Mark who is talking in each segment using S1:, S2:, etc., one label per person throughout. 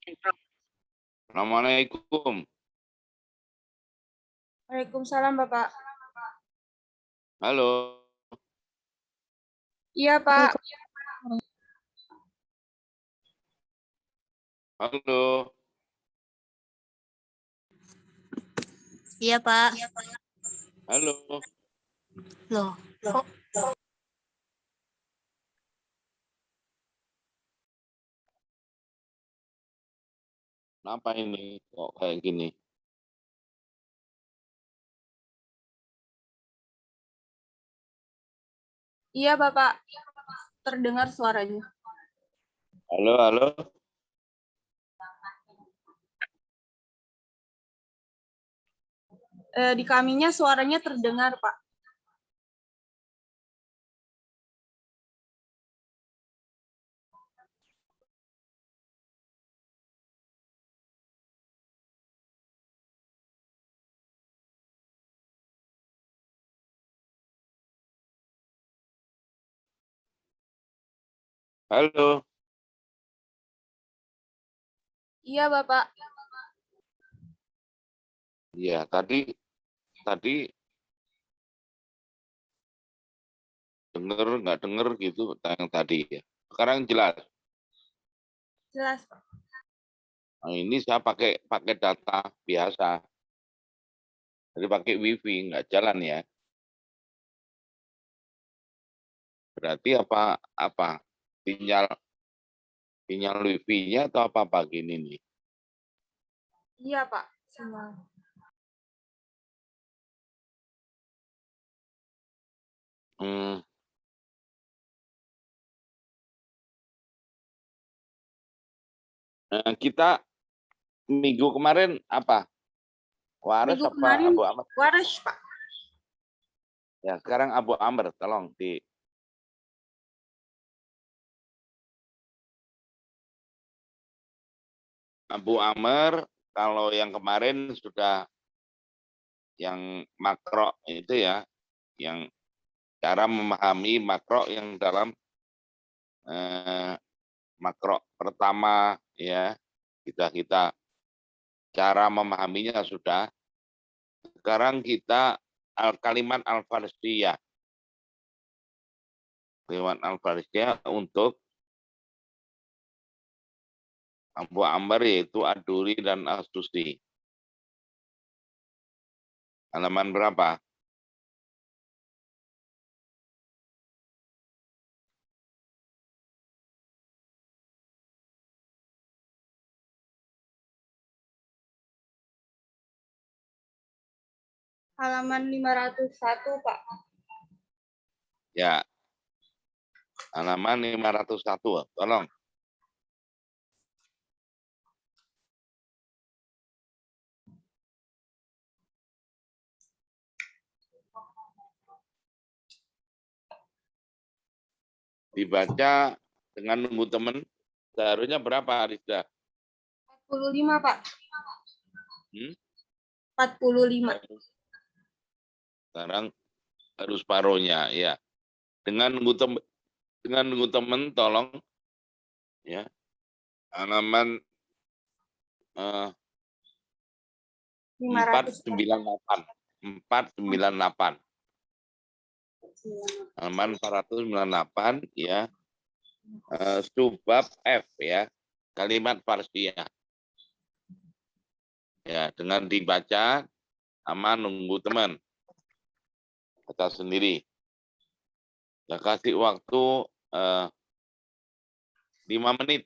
S1: Assalamualaikum.
S2: Waalaikumsalam, Bapak.
S1: Halo.
S2: Iya, Pak.
S1: Halo.
S3: Iya, Pak.
S1: Halo.
S3: Loh, kok
S1: Kenapa ini kok kayak gini?
S2: Iya, Bapak. Terdengar suaranya.
S1: Halo, halo.
S2: Di kaminya suaranya terdengar, Pak.
S1: Halo.
S2: Iya, Bapak.
S1: Iya, tadi denger nggak denger gitu yang tadi ya. Sekarang jelas.
S2: Jelas, Pak.
S1: Nah, ini saya pakai data biasa. Jadi pakai WiFi nggak jalan ya. Berarti apa sinyal sinyal WiFi-nya atau apa gini nih?
S2: Iya, Pak. Sinyal.
S1: Hmm, kita minggu kemarin apa? Wares
S2: Minggu
S1: apa
S2: kemarin
S1: Abu Amr?
S2: waras, Pak.
S1: Ya, sekarang Abu Amr, tolong di Abu Amr. Kalau yang kemarin sudah yang makro itu ya, yang cara memahami makro yang dalam makro pertama ya, kita cara memahaminya sudah. Sekarang kita kalimat al-farsiyah. Kalimat al-farsiyah untuk Abu Amr yaitu Ad-Duri dan As-Susi. Halaman berapa?
S2: Halaman 501, Pak.
S1: Ya, halaman 501. Tolong. Dibaca dengan nunggu teman. Seharusnya berapa, Arista?
S2: 45, Pak. 45.
S1: Sekarang harus paruhnya, ya. Dengan nunggu teman, tolong ya. Halaman 498. 498. Halaman 498 ya. Subab F ya. Kalimat farsiyah. Ya, dengan dibaca sama nunggu teman. Baca sendiri. Ya, kasih waktu 5 menit.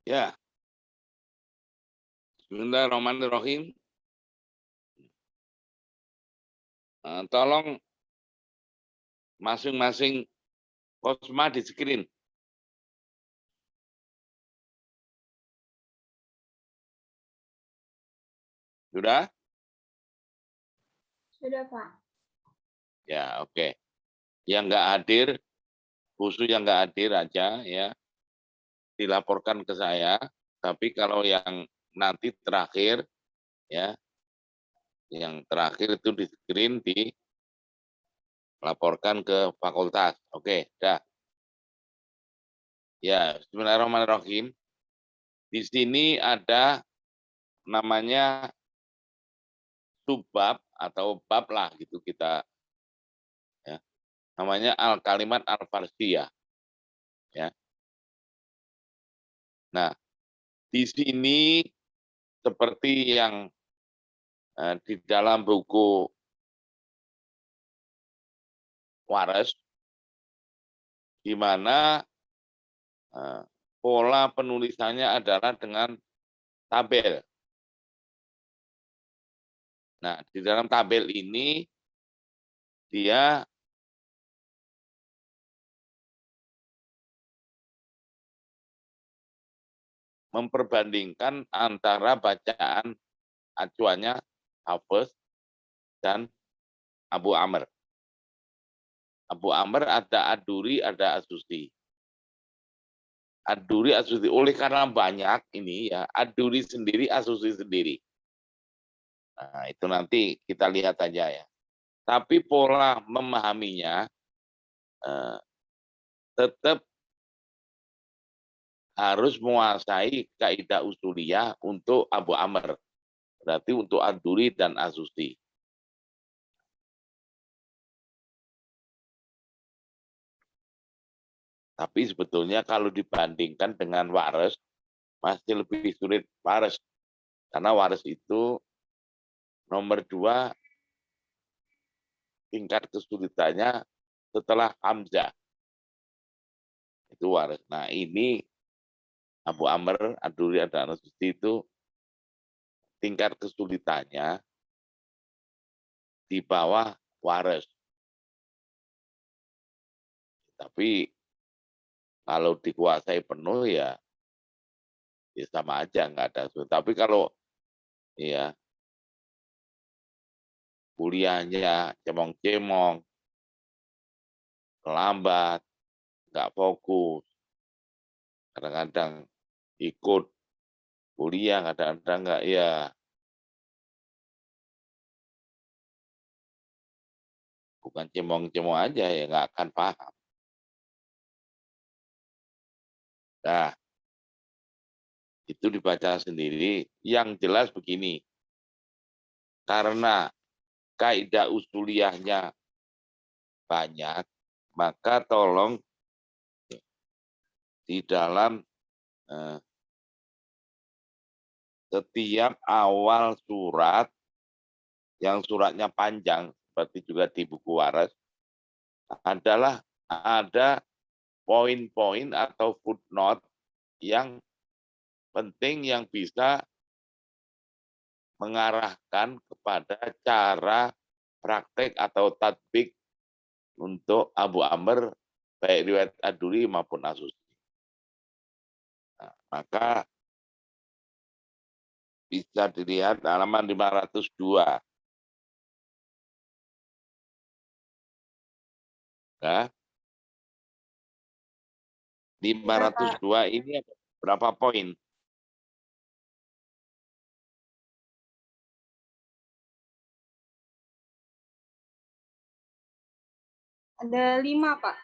S1: Ya, Bismillahirrahmanirrahim. Tolong masing-masing Kosma di screen. Sudah?
S2: Sudah, Pak.
S1: Ya, oke. Yang nggak hadir, khusus yang nggak hadir aja ya, dilaporkan ke saya. Tapi kalau yang nanti terakhir, ya, yang terakhir itu di screen, dilaporkan ke fakultas. Oke, dah. Ya, Bismillahirrahmanirrahim. Di sini ada namanya subbab atau bab lah gitu kita, ya. Namanya al-kalimat al-farsiyah, ya. Nah, di sini seperti yang di dalam buku Waras, di mana pola penulisannya adalah dengan tabel. Nah, di dalam tabel ini dia memperbandingkan antara bacaan acuannya Hafiz dan Abu Amr. Abu Amr ada Ad-Duri, ada As-Susi. Ad-Duri, As-Susi. Oleh karena banyak ini ya, Ad-Duri sendiri, As-Susi sendiri. Nah, itu nanti kita lihat aja ya. Tapi pola memahaminya tetap harus menguasai kaidah usuliyah untuk Abu Amr. Berarti untuk Ad-Duri dan As-Susi. Tapi sebetulnya kalau dibandingkan dengan Waras, masih lebih sulit Waras. Karena Waras itu nomor 2 tingkat kesulitannya setelah Hamzah. Itu Waras. Nah ini Abu Amr, Ad-Duri, dan As-Susi itu tingkat kesulitannya di bawah Waras. Tapi kalau dikuasai penuh ya sama aja, nggak ada. Tapi kalau ya kuliahnya cemong-cemong, lambat, nggak fokus, kadang-kadang ikut kuliah, kadang-kadang nggak, ya bukan cemong-cemong aja ya nggak akan paham. Nah, itu dibaca sendiri. Yang jelas begini, karena kaidah usuliyahnya banyak, maka tolong di dalam setiap awal surat, yang suratnya panjang, seperti juga di buku Waras, adalah ada poin-poin atau footnote yang penting yang bisa mengarahkan kepada cara praktek atau tatbik untuk Abu Amr, baik riwayat Ad-Duri maupun As-Susi. Nah, maka bisa dilihat halaman 502. Nah, 502 ini berapa poin?
S2: Ada 5, Pak.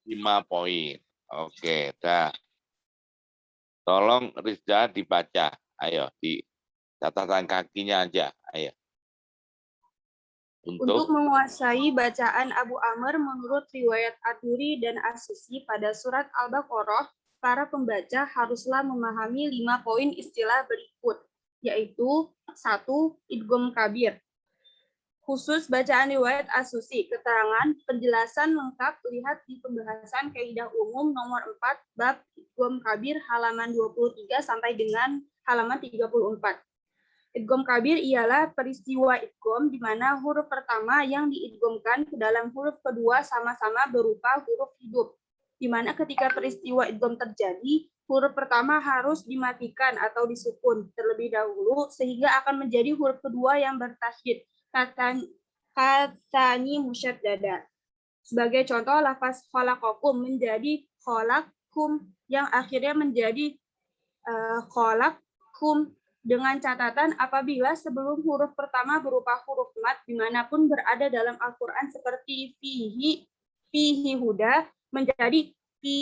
S1: 5 poin. Oke, dah. Tolong Rizda dibaca. Ayo, di catatan kakinya aja. Ayo.
S2: Untuk menguasai bacaan Abu Amr menurut riwayat Ad-Duri dan As-Susi pada surat Al-Baqarah, para pembaca haruslah memahami 5 poin istilah berikut, yaitu 1. Idgham kabir. Khusus bacaan riwayat As-Susi, keterangan penjelasan lengkap lihat di pembahasan kaidah umum nomor 4 bab idgham kabir halaman 23 sampai dengan halaman 34. Idgham kabir ialah peristiwa idgham di mana huruf pertama yang diidghamkan ke dalam huruf kedua sama-sama berupa huruf hidup. Di mana ketika peristiwa idgham terjadi, huruf pertama harus dimatikan atau disukun terlebih dahulu sehingga akan menjadi huruf kedua yang bertasydid. Katani musyaddada. Sebagai contoh, lafaz khalaqakum menjadi khalaqkum yang akhirnya menjadi khalaqkum, dengan catatan apabila sebelum huruf pertama berupa huruf mat dimanapun berada dalam Al-Quran seperti fihi huda menjadi fi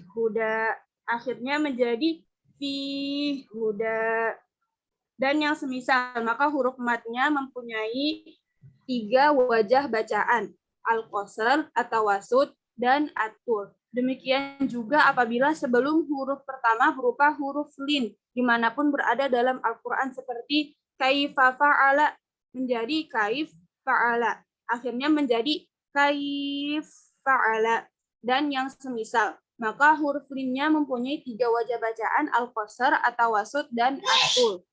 S2: huda, akhirnya menjadi fi huda, dan yang semisal, maka huruf matnya mempunyai 3 wajah bacaan, al-qasr, at-tawassut, dan at-tul. Demikian juga apabila sebelum huruf pertama berupa huruf lin, dimanapun berada dalam Al-Quran seperti kaifa fa'ala menjadi kaif fa'ala, akhirnya menjadi kaif fa'ala, dan yang semisal. Maka huruf linnya mempunyai 3 wajah bacaan, al-qasr, at-tawassut, dan at-tul.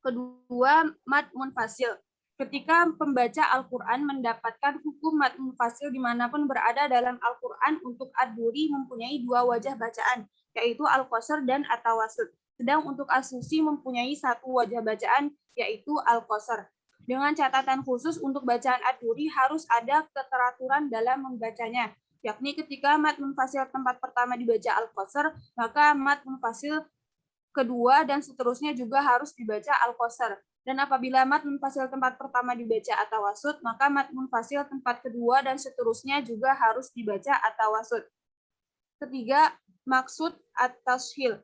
S2: Kedua, mad munfasil. Ketika pembaca Al-Quran mendapatkan hukum mad munfasil dimanapun berada dalam Al-Quran, untuk Ad-Duri mempunyai 2 wajah bacaan, yaitu Al-Qasr dan At-Tawassut. Sedang untuk As-Susi mempunyai 1 wajah bacaan, yaitu Al-Qasr. Dengan catatan khusus untuk bacaan Ad-Duri harus ada keteraturan dalam membacanya, yakni ketika mad munfasil tempat pertama dibaca al-qasr, maka mad munfasil kedua dan seterusnya juga harus dibaca al-qasr. Dan apabila mad munfasil tempat pertama dibaca at-tawasud, maka mad munfasil tempat kedua dan seterusnya juga harus dibaca at-tawasud. Ketiga, maksud at-tashil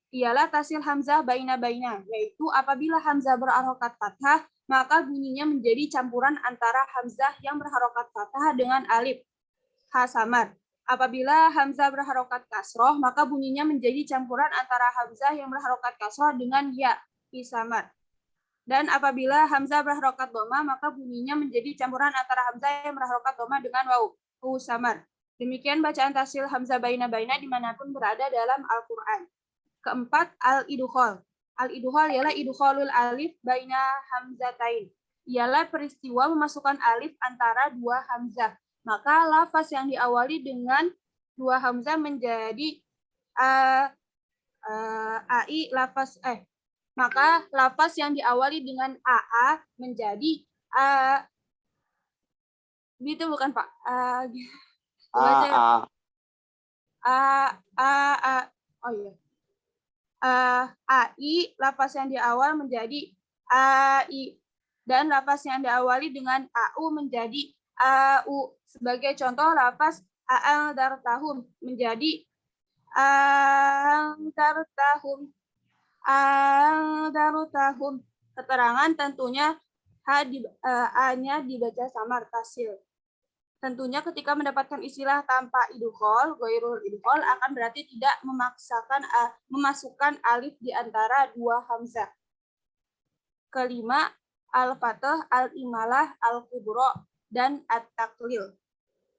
S2: ialah tasil hamzah baina-baina, yaitu apabila hamzah berharokat fathah, maka bunyinya menjadi campuran antara hamzah yang berharokat fathah dengan alif ha samar. Apabila hamzah berharokat kasroh, maka bunyinya menjadi campuran antara hamzah yang berharokat kasroh dengan ya fi samar. Dan apabila hamzah berharokat dhamma, maka bunyinya menjadi campuran antara hamzah yang berharokat dhamma dengan waw hu samar. Demikian bacaan tasil hamzah baina-baina dimanapun berada dalam Al-Quran. Keempat, al-idkhol. Al-idkhol ialah idkholul alif baina hamzatain. Ialah peristiwa memasukkan alif antara dua hamzah. Maka lafaz yang diawali dengan dua hamzah menjadi ai lafaz maka lafaz yang diawali dengan aa menjadi itu bukan Pak. Oh iya. AI lafaz yang di awal menjadi AI dan lafaz yang diawali dengan AU menjadi AU. Sebagai contoh lafaz a'al dartahum menjadi dartahum. Darutahum. Keterangan tentunya A-nya dibaca samar tasil. Tentunya ketika mendapatkan istilah tanpa idkhol, ghairul idkhol akan berarti tidak memasukkan alif di antara dua hamzah. Kelima, al-fathah, al-imalah, al-kubro, dan at-taklil.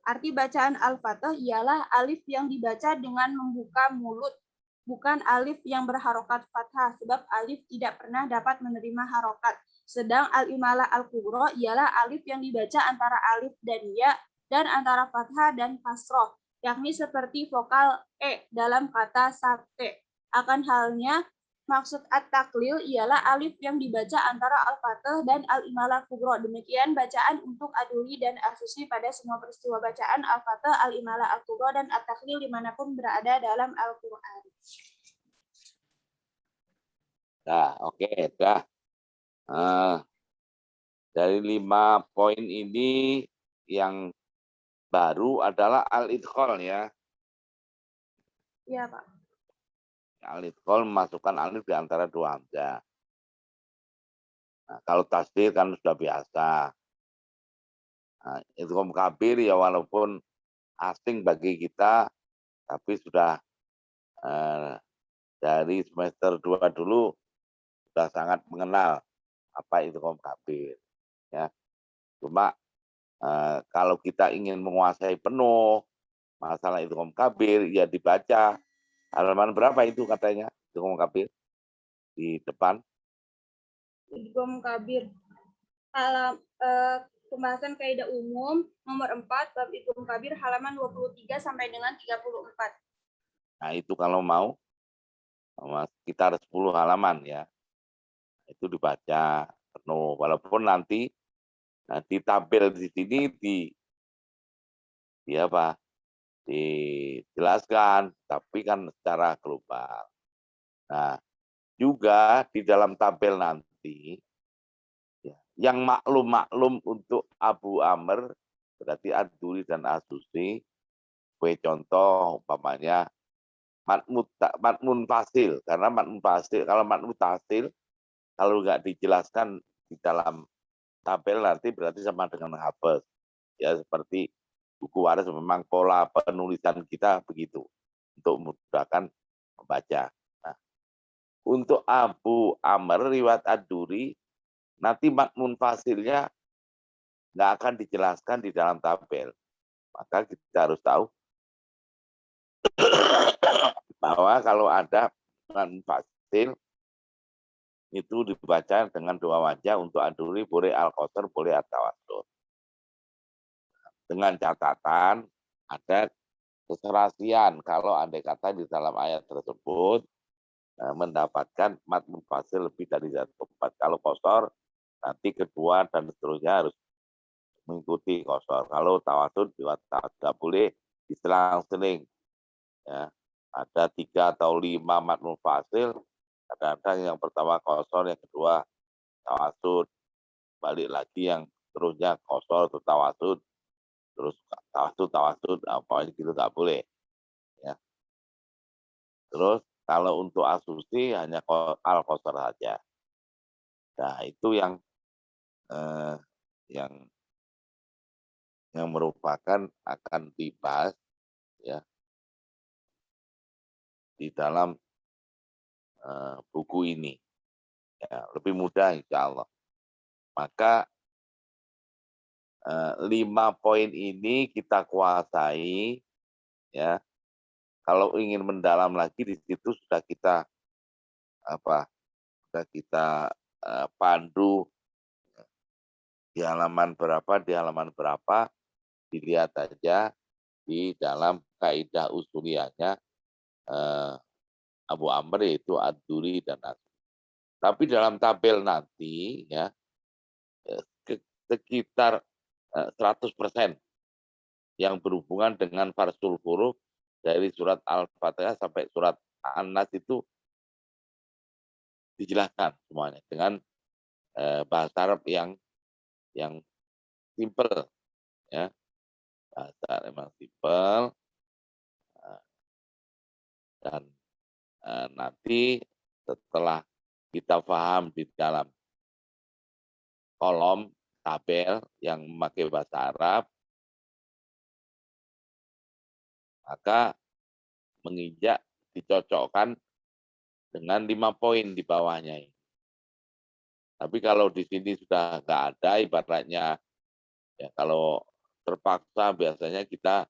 S2: Arti bacaan al-fathah ialah alif yang dibaca dengan membuka mulut, bukan alif yang berharokat fathah, sebab alif tidak pernah dapat menerima harokat. Sedang al-imalah al-kubro ialah alif yang dibaca antara alif dan ya, dan antara fathah dan kasroh, yakni seperti vokal e dalam kata sate. Akan halnya, maksud at-taklil ialah alif yang dibaca antara al-fathah dan al-imalah kubro. Demikian bacaan untuk aduli dan asusi pada semua peristiwa bacaan al-fathah, al-imalah al-kubro, dan at-taklil dimanapun berada dalam Al-Quran.
S1: Nah, oke, dah. Dari 5 poin ini yang baru adalah al-idkhol ya.
S2: Iya, Pak.
S1: Al-idkhol memasukkan alif di antara dua hamzah. Nah, kalau tasdid kan sudah biasa. Nah, idgham kabir ya walaupun asing bagi kita, tapi sudah dari semester 2 dulu sudah sangat mengenal apa idgham kabir. Ya. Cuma kalau kita ingin menguasai penuh masalah idgham kabir, ya dibaca halaman berapa itu katanya idgham kabir di depan.
S2: Idgham kabir. Pembahasan kaidah umum nomor 4 bab idgham kabir halaman 23 sampai dengan 34.
S1: Nah, itu kalau mau sekitar 10 halaman ya. Itu dibaca penuh walaupun nanti di tabel di sini dijelaskan, tapi kan secara global. Nah, juga di dalam tabel nanti ya, yang maklum untuk Abu Amr berarti Ad-Duri dan As-Susi. Contoh umpamanya matmun fasil, karena matmun fasil kalau nggak dijelaskan di dalam tabel nanti berarti sama dengan hafaz. Ya seperti buku waris memang pola penulisan kita begitu untuk memudahkan membaca. Nah, untuk Abu Amr riwayat Ad-Duri nanti matmun fasilnya nggak akan dijelaskan di dalam tabel. Maka kita harus tahu bahwa kalau ada matmun fasil itu dibaca dengan dua wajah. Untuk Ad-Duri boleh al-qasr, boleh at-tawasud. Dengan catatan ada keserasian kalau andai kata di dalam ayat tersebut mendapatkan matmun fasil lebih dari satu tempat. Kalau qasar nanti kedua dan seterusnya harus mengikuti qasar. Kalau tawasud juga tidak boleh diselang-seling. Ya. Ada 3 atau 5 mad munfasil, kadang-kadang yang pertama qasar, yang kedua tawasud, balik lagi yang terusnya qasar atau tawasud, terus tawasud, apa gitu nggak boleh. Ya. Terus kalau untuk asusi hanya al-qasar saja. Nah itu eh, yang yang merupakan akan dibahas ya di dalam buku ini. Ya, lebih mudah insya Allah. Maka 5 poin ini kita kuasai, ya. Kalau ingin mendalam lagi di situ sudah kita pandu di halaman berapa, dilihat aja di dalam kaidah usuliyahnya Abu Amr yaitu ad-duri dan tapi dalam tabel nanti ya sekitar 100% yang berhubungan dengan farsul huruf dari surat Al-Fatihah sampai surat An-Nas itu dijelaskan semuanya dengan bahasa Arab yang simple ya, bahasa memang simple dan nanti setelah kita paham di dalam kolom tabel yang memakai bahasa Arab, maka menginjak dicocokkan dengan 5 poin di bawahnya. Tapi kalau di sini sudah nggak ada, ibaratnya ya kalau terpaksa biasanya kita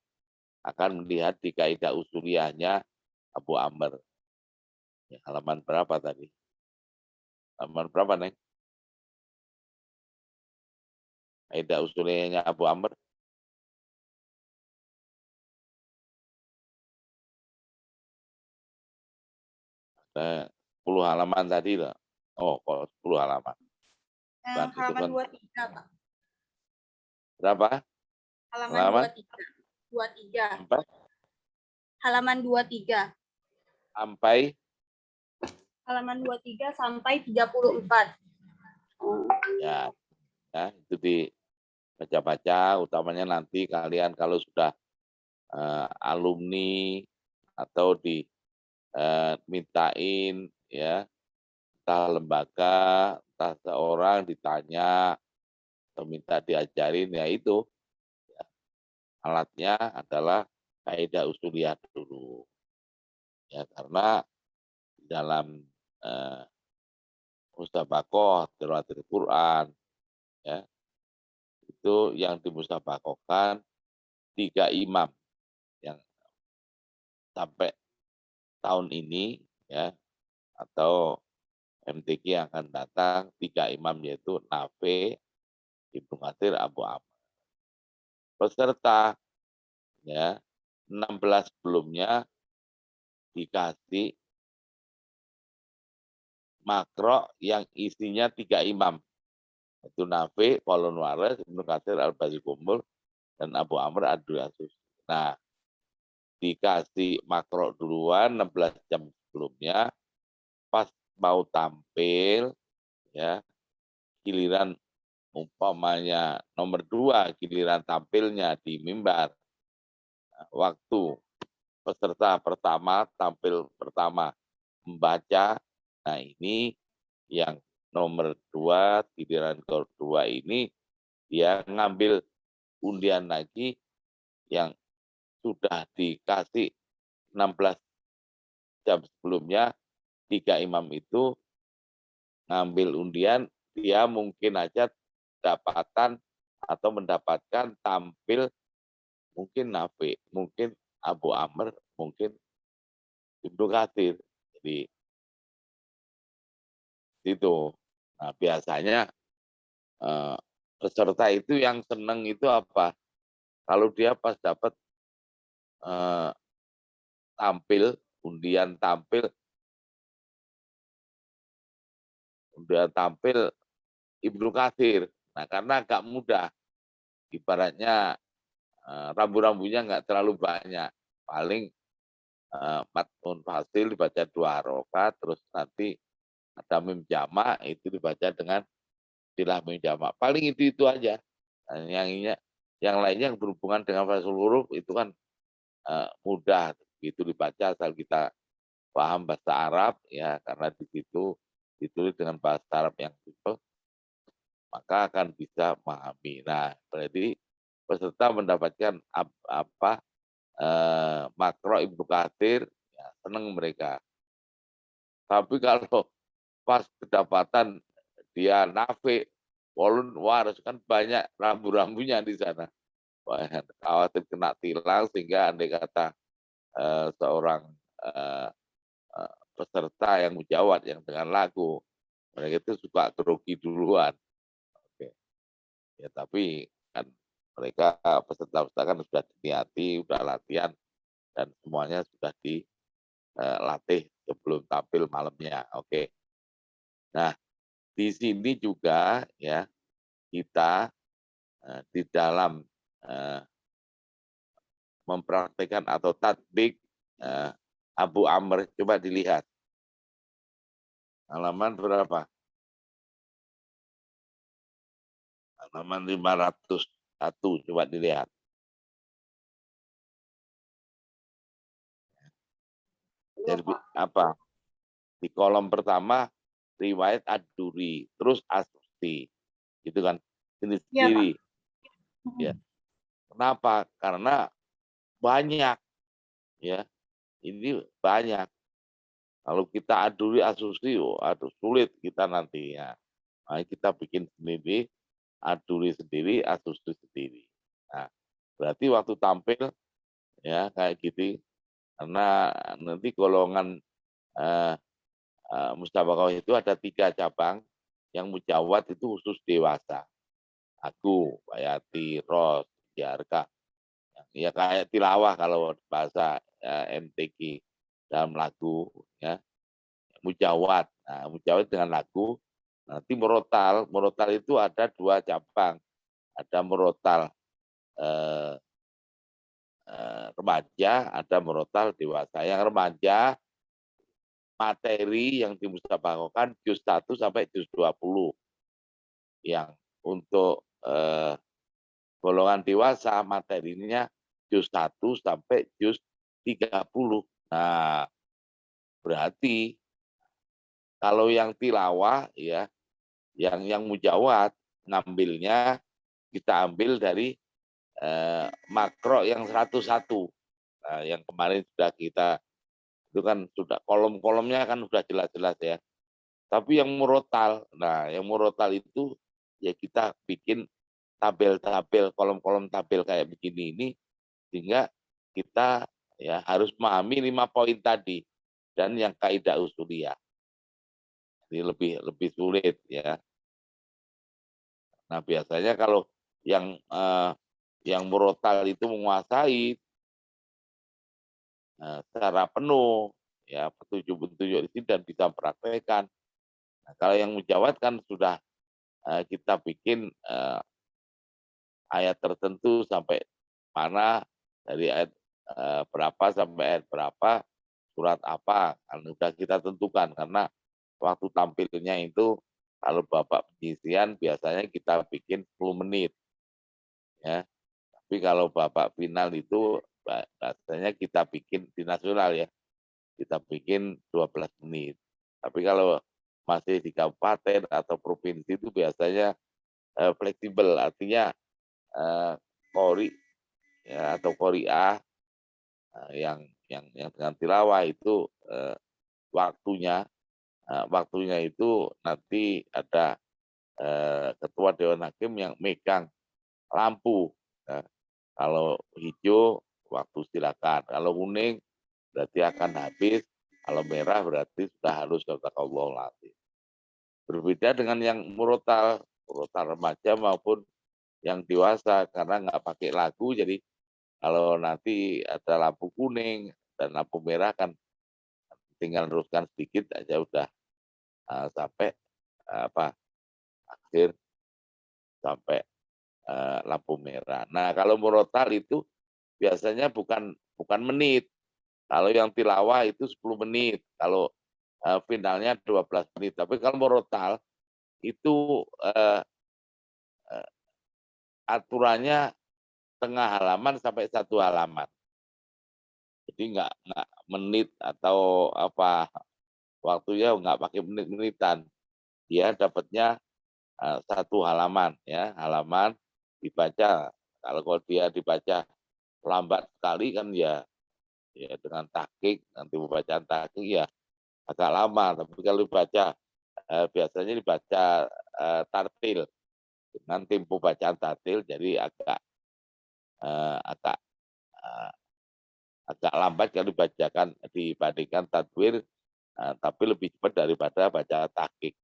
S1: akan melihat di kaidah usuliyahnya Abu Amr. Ya, halaman berapa tadi? Halaman berapa, Neng? Kaidah usuliyahnya Abu Amr. 10 halaman tadi loh. Oh, kok 10 halaman.
S2: Halaman 23, Pak.
S1: Berapa?
S2: Halaman 23.
S1: Sampai?
S2: Halaman 23.
S1: Sampai?
S2: Halaman 23 sampai 34.
S1: Ya, itu dibaca-baca, utamanya nanti kalian kalau sudah alumni atau mintain ya, entah lembaga, entah seorang ditanya atau minta diajarin, ya itu ya, alatnya adalah kaidah usuliyah dulu. Ya, karena dalam mustabaqoh tilaawatil Quran ya, itu yang dimustabaqohkan 3 imam yang sampai tahun ini ya, atau MTQ yang akan datang 3 imam yaitu Nafi, Ibnu Katsir, Abu Amr. Peserta ya 16 sebelumnya dikasih makro yang isinya 3 imam. Itu Nafi, Qaulun Waris, Ibnu Katsir, Al-Bazikumul, dan Abu Amr Ad-Duyasus. Nah, dikasih makro duluan 16 jam sebelumnya, pas mau tampil, ya giliran umpamanya nomor 2, giliran tampilnya di mimbar, waktu peserta pertama tampil pertama membaca, nah ini yang nomor 2 giliran kedua ini dia ngambil undian lagi yang sudah dikasih 16 jam sebelumnya, 3 imam itu ngambil undian, dia mungkin aja dapatan atau mendapatkan tampil mungkin Nafi, mungkin Abu Amr, mungkin Ibnu Katsir. Jadi itu. Nah, biasanya peserta itu yang seneng itu apa? Kalau dia pas dapat tampil, undian tampil Ibnu Katsir. Nah, karena agak mudah, ibaratnya rambu-rambunya nggak terlalu banyak, paling matun fasil dibaca 2 rakaat, terus nanti ada mim jamak itu dibaca dengan istilah mim jamak. Paling itu aja. Yang lainnya yang berhubungan dengan fathul huruf itu kan mudah itu dibaca asal kita paham bahasa Arab ya, karena di situ ditulis dengan bahasa Arab yang simple, maka akan bisa memahami. Nah, berarti peserta mendapatkan makro Ibnu Katsir, ya, senang mereka. Tapi kalau pas kedapatan dia nafi, walun waras, kan banyak rambu-rambunya di sana. Khawatir kena tilang, sehingga andai kata seorang peserta yang mujawad yang dengan lagu, mereka itu suka grogi duluan. Oke. Ya, tapi kan mereka peserta-peserta kan sudah diniati, sudah latihan, dan semuanya sudah dilatih sebelum tampil malamnya. Oke. Nah, di sini juga ya kita di dalam mempraktekkan atau tatbik Abu Amr, coba dilihat halaman berapa? Halaman 501, coba dilihat. Jadi apa? Di kolom pertama riwayat Ad-Duri, terus As-Susi, gitu kan? Ini
S2: Ya, Pak.
S1: sendiri. Ya. Kenapa? Karena banyak, ya. Ini banyak. Kalau kita Ad-Duri, As-Susi, aduh sulit kita nanti ya. Nah, kita bikin sendiri, Ad-Duri sendiri, As-Susi sendiri. Nah, berarti waktu tampil ya kayak gitu, karena nanti golongan mustabaqah itu ada 3 cabang, yang mujawad itu khusus dewasa. Aku, Bayati, Ros, Jarka. Ya kayak tilawah kalau bahasa MTQ dalam lagu ya. Mujawad. Nah, mujawad dengan lagu. Nanti murotal. Murotal itu ada 2 cabang. Ada murotal remaja, ada murotal dewasa. Yang remaja materi yang dimustabaqahkan juz 1 sampai juz 20. Yang untuk golongan dewasa materinya juz 1 sampai juz 30. Nah, berarti kalau yang tilawah ya, yang mujawad ngambilnya kita ambil dari makro yang 101. Nah, yang kemarin sudah kita itu kan sudah kolom-kolomnya kan sudah jelas-jelas ya. Tapi yang murotal, nah yang murotal itu ya kita bikin tabel-tabel, kolom-kolom tabel kayak begini ini, sehingga kita ya harus memahami 5 poin tadi dan yang kaidah usuliyah. Ini lebih sulit ya. Nah, biasanya kalau yang murotal itu menguasai secara penuh ya petunjuk-petunjuk ini dan bisa praktekkan. Nah, kalau yang mujawad kan sudah kita bikin ayat tertentu sampai mana, dari ayat berapa sampai ayat berapa, surat apa, kan sudah kita tentukan, karena waktu tampilnya itu kalau Bapak penyisian biasanya kita bikin 10 menit ya. Tapi kalau Bapak final itu biasanya kita bikin di nasional ya, kita bikin 12 menit. Tapi kalau masih di kabupaten atau provinsi itu biasanya fleksibel, artinya kori ya, atau koriah yang dengan tilawah itu waktunya itu nanti ada ketua Dewan Hakim yang megang lampu. Ya. Kalau hijau waktu silakan, kalau kuning berarti akan habis, kalau merah berarti sudah harus sadaqallahul azim. Berbeda dengan yang murotal remaja maupun yang dewasa, karena nggak pakai lagu, jadi kalau nanti ada lampu kuning dan lampu merah kan tinggal teruskan sedikit aja udah sampai akhir, sampai lampu merah. Nah, kalau murotal itu biasanya bukan menit. Kalau yang tilawah itu 10 menit. Kalau finalnya 12 menit. Tapi kalau murotal itu aturannya setengah halaman sampai 1 halaman. Jadi nggak menit atau apa waktunya nggak pakai menit-menitan. Dia dapatnya 1 halaman ya, halaman dibaca. Kalau dia dibaca lambat sekali kan ya dengan tahqiq, nanti pembacaan tahqiq ya agak lama. Tapi kalau dibaca biasanya dibaca tartil dengan tempo bacaan tartil, jadi agak lambat kalau dibacakan dibandingkan tadwir, tapi lebih cepat daripada baca tahqiq.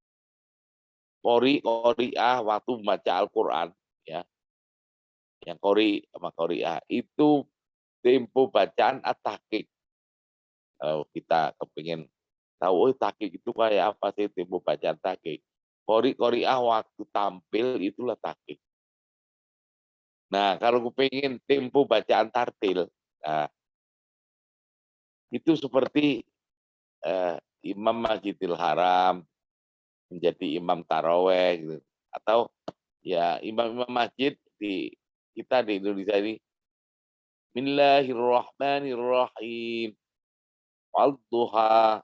S1: Qori'ah waktu membaca Al-Quran ya, yang sama qori'ah itu tempo bacaan tahqiq. Kalau kita kepingin tahu tahqiq itu kayak apa sih tempo bacaan tahqiq, qori'ah waktu tampil itulah tahqiq. Nah, kalau kepingin tempo bacaan tartil, nah, itu seperti Imam Masjidil Haram menjadi imam taraweh gitu. Atau ya imam masjid di kita di Indonesia ini, Bismillahirrahmanirrahim, wal-duha,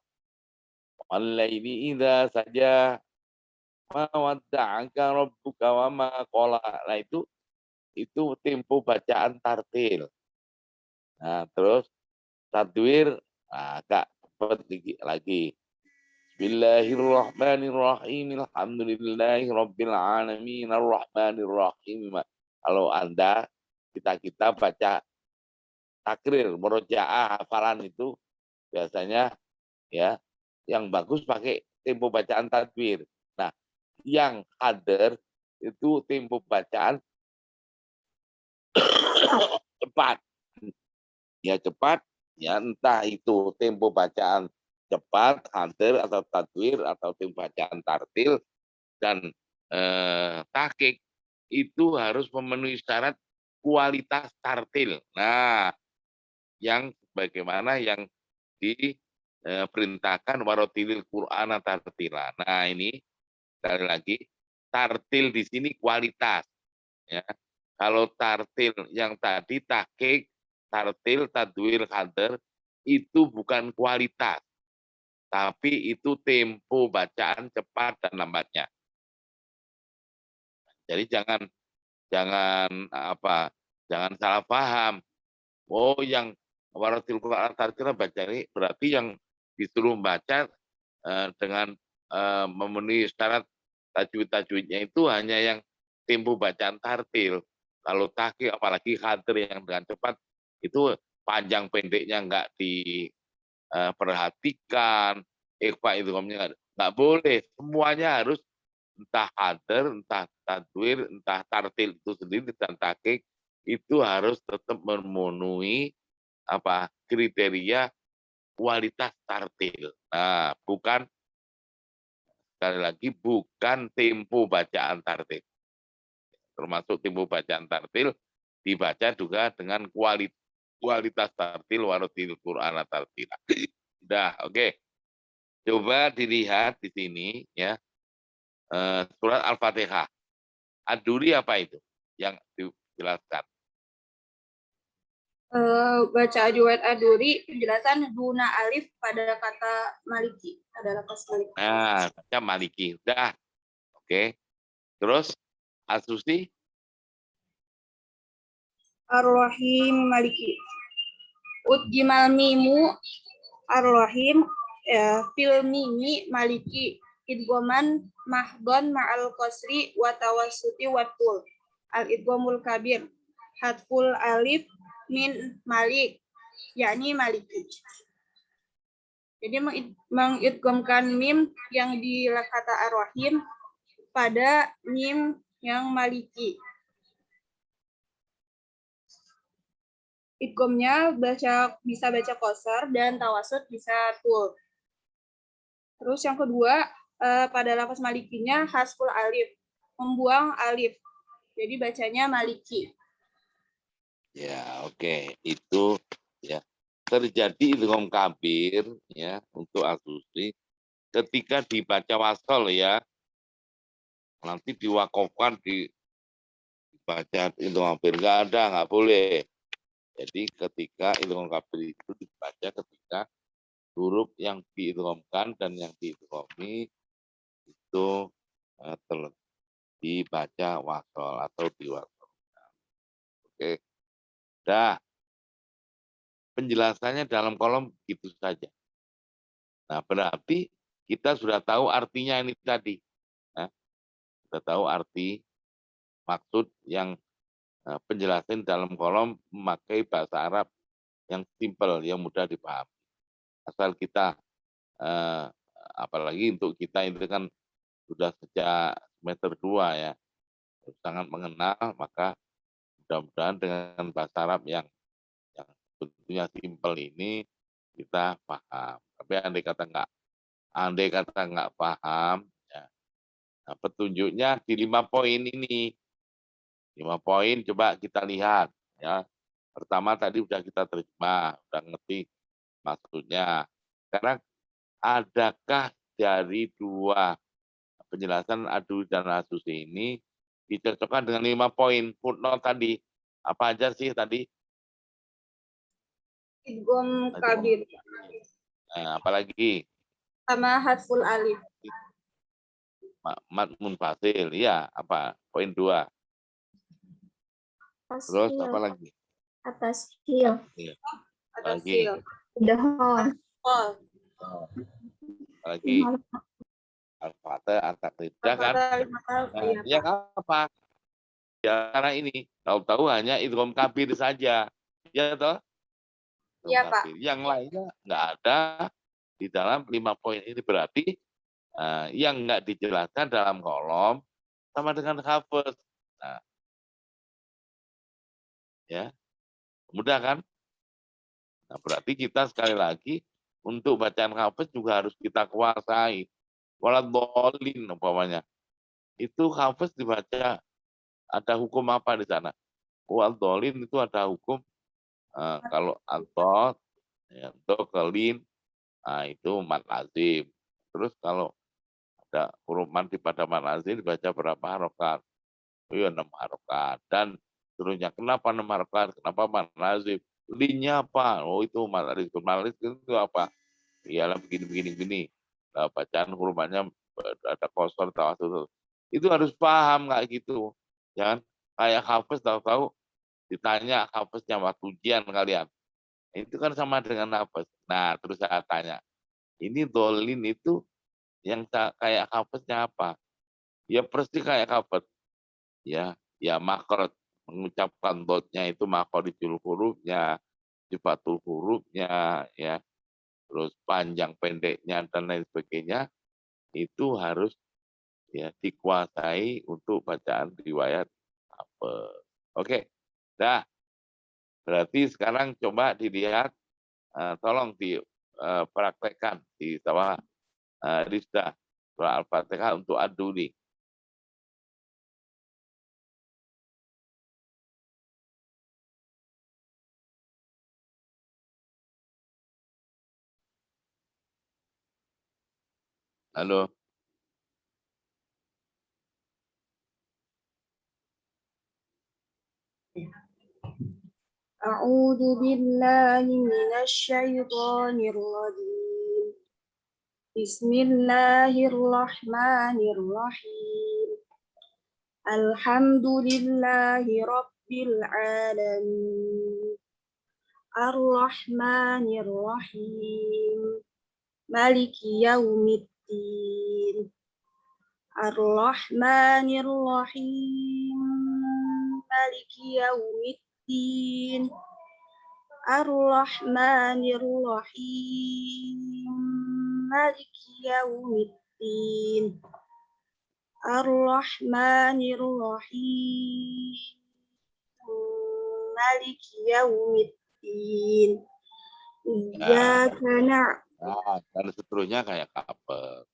S1: wal-laili idza saja, ma wadda'aka rabbuka wa ma qala. Nah, itu tempo bacaan tartil. Nah, terus tadwir agak cepat lagi. Bismillahirrahmanirrahim. Alhamdulillahirabbil alamin arrahmanirrahim. Kalau Anda kita baca takrir, murojaah, hafalan itu biasanya ya yang bagus pakai tempo bacaan tadwir. Nah, yang hadir itu tempo bacaan cepat. Ya cepat, ya entah itu tempo bacaan cepat, hadir atau tadwir atau tempo bacaan tartil dan tahqiq itu harus memenuhi syarat kualitas tartil. Nah, yang bagaimana yang diperintahkan warotilil Qur'ana tartila. Nah, ini sekali lagi tartil di sini kualitas ya. Kalau tartil yang tadi tahqiq, tartil, tadwir, hadir itu bukan kualitas, tapi itu tempo bacaan cepat dan lambatnya. Jadi jangan salah paham. Oh, yang waratil Quran tartil baca ini berarti yang disuruh baca dengan memenuhi syarat tajwid-tajwidnya itu hanya yang tempo bacaan tartil. Kalau tahqiq apalagi hadir yang dengan cepat itu panjang pendeknya nggak diperhatikan, ikhfa idghamnya nggak boleh. Semuanya harus entah hadir, entah tadwir, entah tartil itu sendiri dan tahqiq itu harus tetap memenuhi kriteria kualitas tartil. Nah, sekali lagi bukan tempo bacaan tartil. Termasuk tempo bacaan tartil dibaca juga dengan kualitas tartil warotil Qur'an tartil. Udah, oke. Coba dilihat di sini ya. Surat Al-Fatihah. Ad-Duri apa itu? Yang dijelaskan.
S2: Baca riwayat Ad-Duri, penjelasan duna alif pada kata maliki, pada lafaz maliki.
S1: Nah, baca maliki. Udah. Oke. Terus As-Susi?
S2: Ar-Rahim maliki. Udgimal mimu ar-Rahim fil mimi maliki idgoman mahdon ma'al qasri wa tawassuti wa tul. Al-idgomul kabir. Hatful alif min malik, yakni maliki. Jadi mengidgomkan mim yang di kata ar-Rahim pada mim yang maliki. Idgomnya bisa baca qasar dan tawasud bisa tul. Terus yang kedua, pada lafaz malikinya hasful alif, membuang alif. Jadi bacanya Maliki.
S1: Ya, oke. Itu ya terjadi idgham kabir ya untuk Al-Husri ketika dibaca wasol ya. Nanti diwakofkan dibaca idgham kabir nggak boleh. Jadi ketika idgham kabir itu dibaca ketika huruf yang diidghamkan dan yang diidghami itu dibaca wasol atau diwasol. Oke. Dah. Penjelasannya dalam kolom itu saja. Nah, berarti kita sudah tahu artinya ini tadi. Nah, kita tahu arti maksud yang penjelasan dalam kolom memakai bahasa Arab yang simpel, yang mudah dipahami. Asal kita, apalagi untuk kita itu kan sudah sejak semester 2 ya, sangat mengenal, maka mudah-mudahan dengan bahasa Arab yang bentuknya simpel ini kita paham. Tapi andai kata nggak paham, ya, nah, petunjuknya di 5 poin ini. 5 poin coba kita lihat. Ya. Pertama tadi udah kita terjemah, udah ngerti maksudnya. Sekarang adakah dari 2 penjelasan Adu dan Asus ini dicocokkan dengan 5 poin footnote tadi? Apa aja sih tadi?
S2: Idgham kabir.
S1: Nah, apalagi?
S2: Sama hadful alif.
S1: Mad munfasil, ya apa? Poin 2. Terus apa lagi?
S3: Atas hil.
S1: Iya.
S2: Lagi.
S3: Udah.
S1: Lagi. Al-Fatah, Al-Taqidah kan? Nah, yang apa? Ya karena ini, tahu-tahu hanya idgham kabir saja. Ya toh?
S2: Iya, Pak.
S1: Yang lainnya nggak ada di dalam 5 poin ini. Berarti yang nggak dijelaskan dalam kolom sama dengan hafaz. Nah, ya, mudah kan? Nah, berarti kita sekali lagi untuk bacaan hafaz juga harus kita kuasai. Waladhdallin umpamanya. Itu hafaz dibaca ada hukum apa di sana? Waladhdallin itu ada hukum kalau antot ya, dokelin, nah itu mad lazim. Terus kalau ada huruf mad pada mad lazim dibaca berapa harokat? Iya 6 harokat. Dan seterusnya kenapa 6 harokat? Kenapa mad lazim? Linnya apa? Oh itu mad lazim. Mad lazim itu apa? Ialah begini. Nah, bacaan huruf madnya ada kosor, tawasul. Itu harus paham nggak gitu. Jangan kayak hafaz tahu-tahu ditanya hafaznya waktu ujian kalian. Itu kan sama dengan hafaz. Nah, terus saya tanya, ini dolin itu yang kayak hafaznya apa? Ya pasti kayak hafaz. Ya makrot mengucapkan dotnya itu makhorijul hurufnya, sifatul hurufnya, ya, terus panjang pendeknya dan lain sebagainya itu harus ya dikuasai untuk bacaan riwayat hafaz. Oke, dah. Berarti sekarang coba dilihat, tolong dipraktekkan di bawah Rizda surah Al-Fatihah untuk adu nih. Halo.
S2: A'udzu billahi minasyaitonir rajim. Bismillahirrahmanirrahim. Alhamdulillahi rabbil alamin. Ar-Rahmanir-Rahim. Maliki yaumiddin. Ar-Rahmanir-Rahim. Maliki yaumiddin. Ar-Rahmanir-Rahim. Maliki yaumiddin. Ar-Rahmanir-Rahim. Maliki yaumiddin. Iyyaka na'budu.
S1: Nah, dan seterusnya kayak kapal.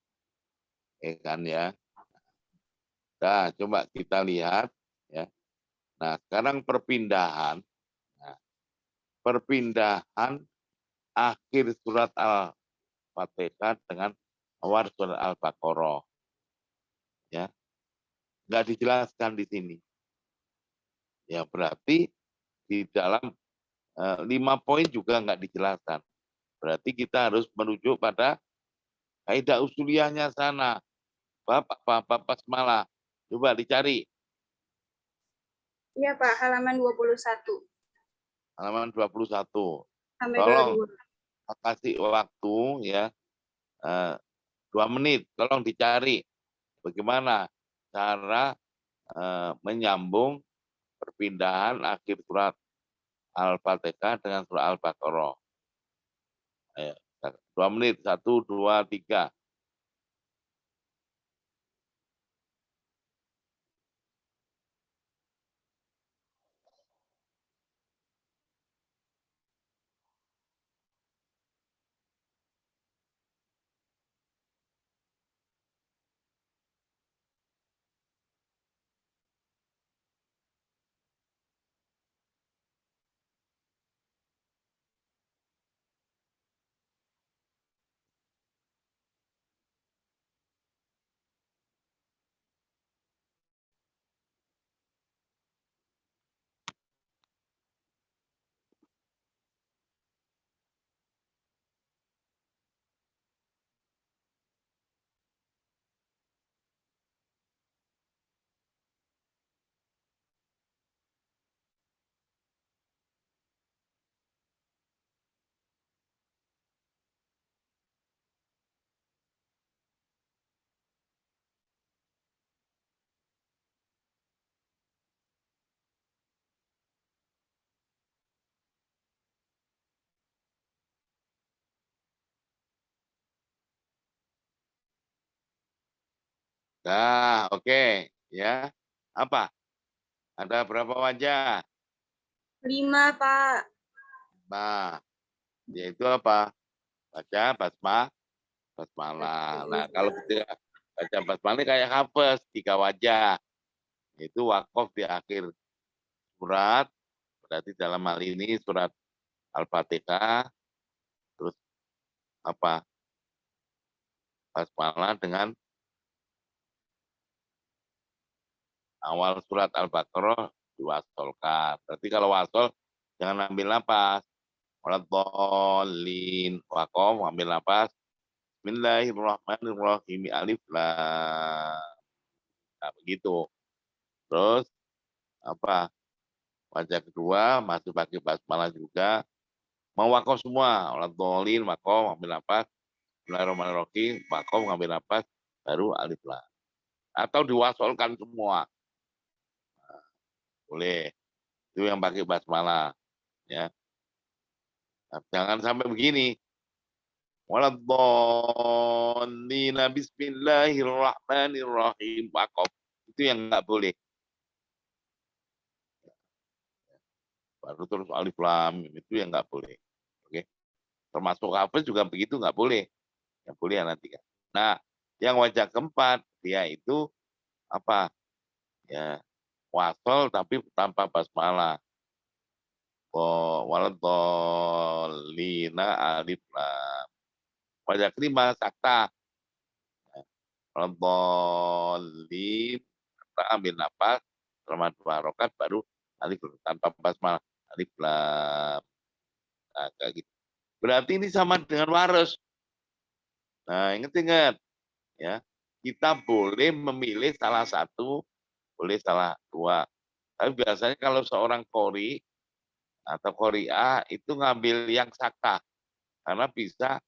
S1: Kan ya. Nah, coba kita lihat Ya. Nah, sekarang perpindahan. Nah, perpindahan akhir surat Al-Fatihah dengan awal surat Al-Baqarah. Ya, nggak dijelaskan di sini. Ya, berarti di dalam 5 poin juga nggak dijelaskan. Berarti kita harus merujuk pada kaidah usuliyahnya sana. Bapak basmalah. Coba dicari
S2: Iya, Pak, halaman 21
S1: halaman 21.
S2: sampai
S1: Tolong
S2: 22.
S1: kasih waktu ya 2 menit. Tolong dicari bagaimana cara menyambung perpindahan akhir surat Al-Fatihah dengan surat Al-Baqarah. Ayo, 2 menit, 1, 2, 3. Nah, oke. Ya. Apa? Ada berapa wajah?
S2: 5, Pak.
S1: Nah, yaitu apa? Baca basmalah. Nah, kalau kita baca basmalah kayak hafes 3 wajah. Itu wakaf di akhir surat. Berarti dalam hal ini surat Al-Fatihah. Terus apa? Basmalah dengan awal surat Al-Baqarah diwasolkan. Berarti kalau wasol jangan ambil napas. Waladhdallin. Waqaf ambil napas. Bismillahirrahmanirrahim. Alif lam. Nah, begitu. Terus apa? Wajah kedua masih pakai basmalah juga. Mau wakaf semua. Waladhdallin, waqaf ambil napas. Bismillahirrahmanirrahim. Waqaf ambil napas. Baru alif lam. Atau diwasolkan semua. Boleh. Itu yang pakai basmalah. Ya. Nah, jangan sampai begini. Waladhdallin. Bismillahirrahmanirrahim. Waqaf. Itu yang nggak boleh. Baru terus alif lam itu yang nggak boleh. Oke. Termasuk hafiz juga begitu nggak boleh. Yang boleh nanti kan. Nah, yang wajah keempat dia itu apa? Ya, wasol tapi tanpa basmalah. Waladhdallina alif lam. Wajah kelima sakta. Waladhdallin. Kita ambil nafas selama 2 rakaat baru alif tanpa basmalah. Alif lam. Nah, kayak gitu. Berarti ini sama dengan waras. Nah, ingat-ingat ya. Kita boleh memilih salah satu, boleh salah 2. Tapi biasanya kalau seorang qori atau qori'ah itu ngambil yang sakta karena bisa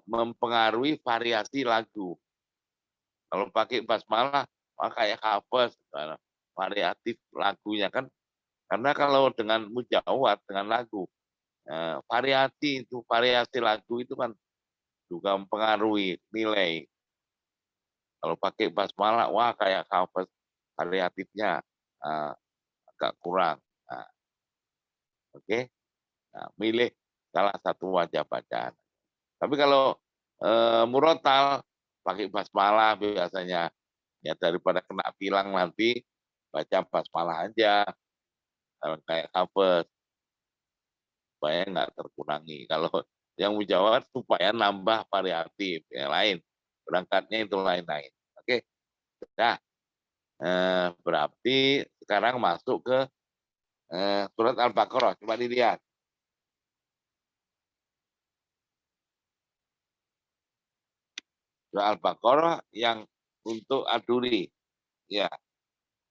S1: mempengaruhi variasi lagu. Kalau pakai basmalah, kayak hafaz, variatif lagunya kan. Karena kalau dengan mujawad, dengan lagu, variasi lagu itu kan juga mempengaruhi nilai. Kalau pakai basmalah, wah kayak hafaz, variatifnya agak kurang. Nah, oke, nah, milih salah satu wajah bacaan. Tapi kalau murotal pakai basmalah biasanya ya daripada kena tilang nanti baca basmalah aja. Kalau kayak hafaz, supaya nggak terkurangi. Kalau yang mujawad supaya nambah variatif, yang lain. Berangkatnya itu lain-lain. Oke, nah, berarti sekarang masuk ke surat Al-Baqarah. Coba dilihat. Surat Al-Baqarah yang untuk aduri. Ya,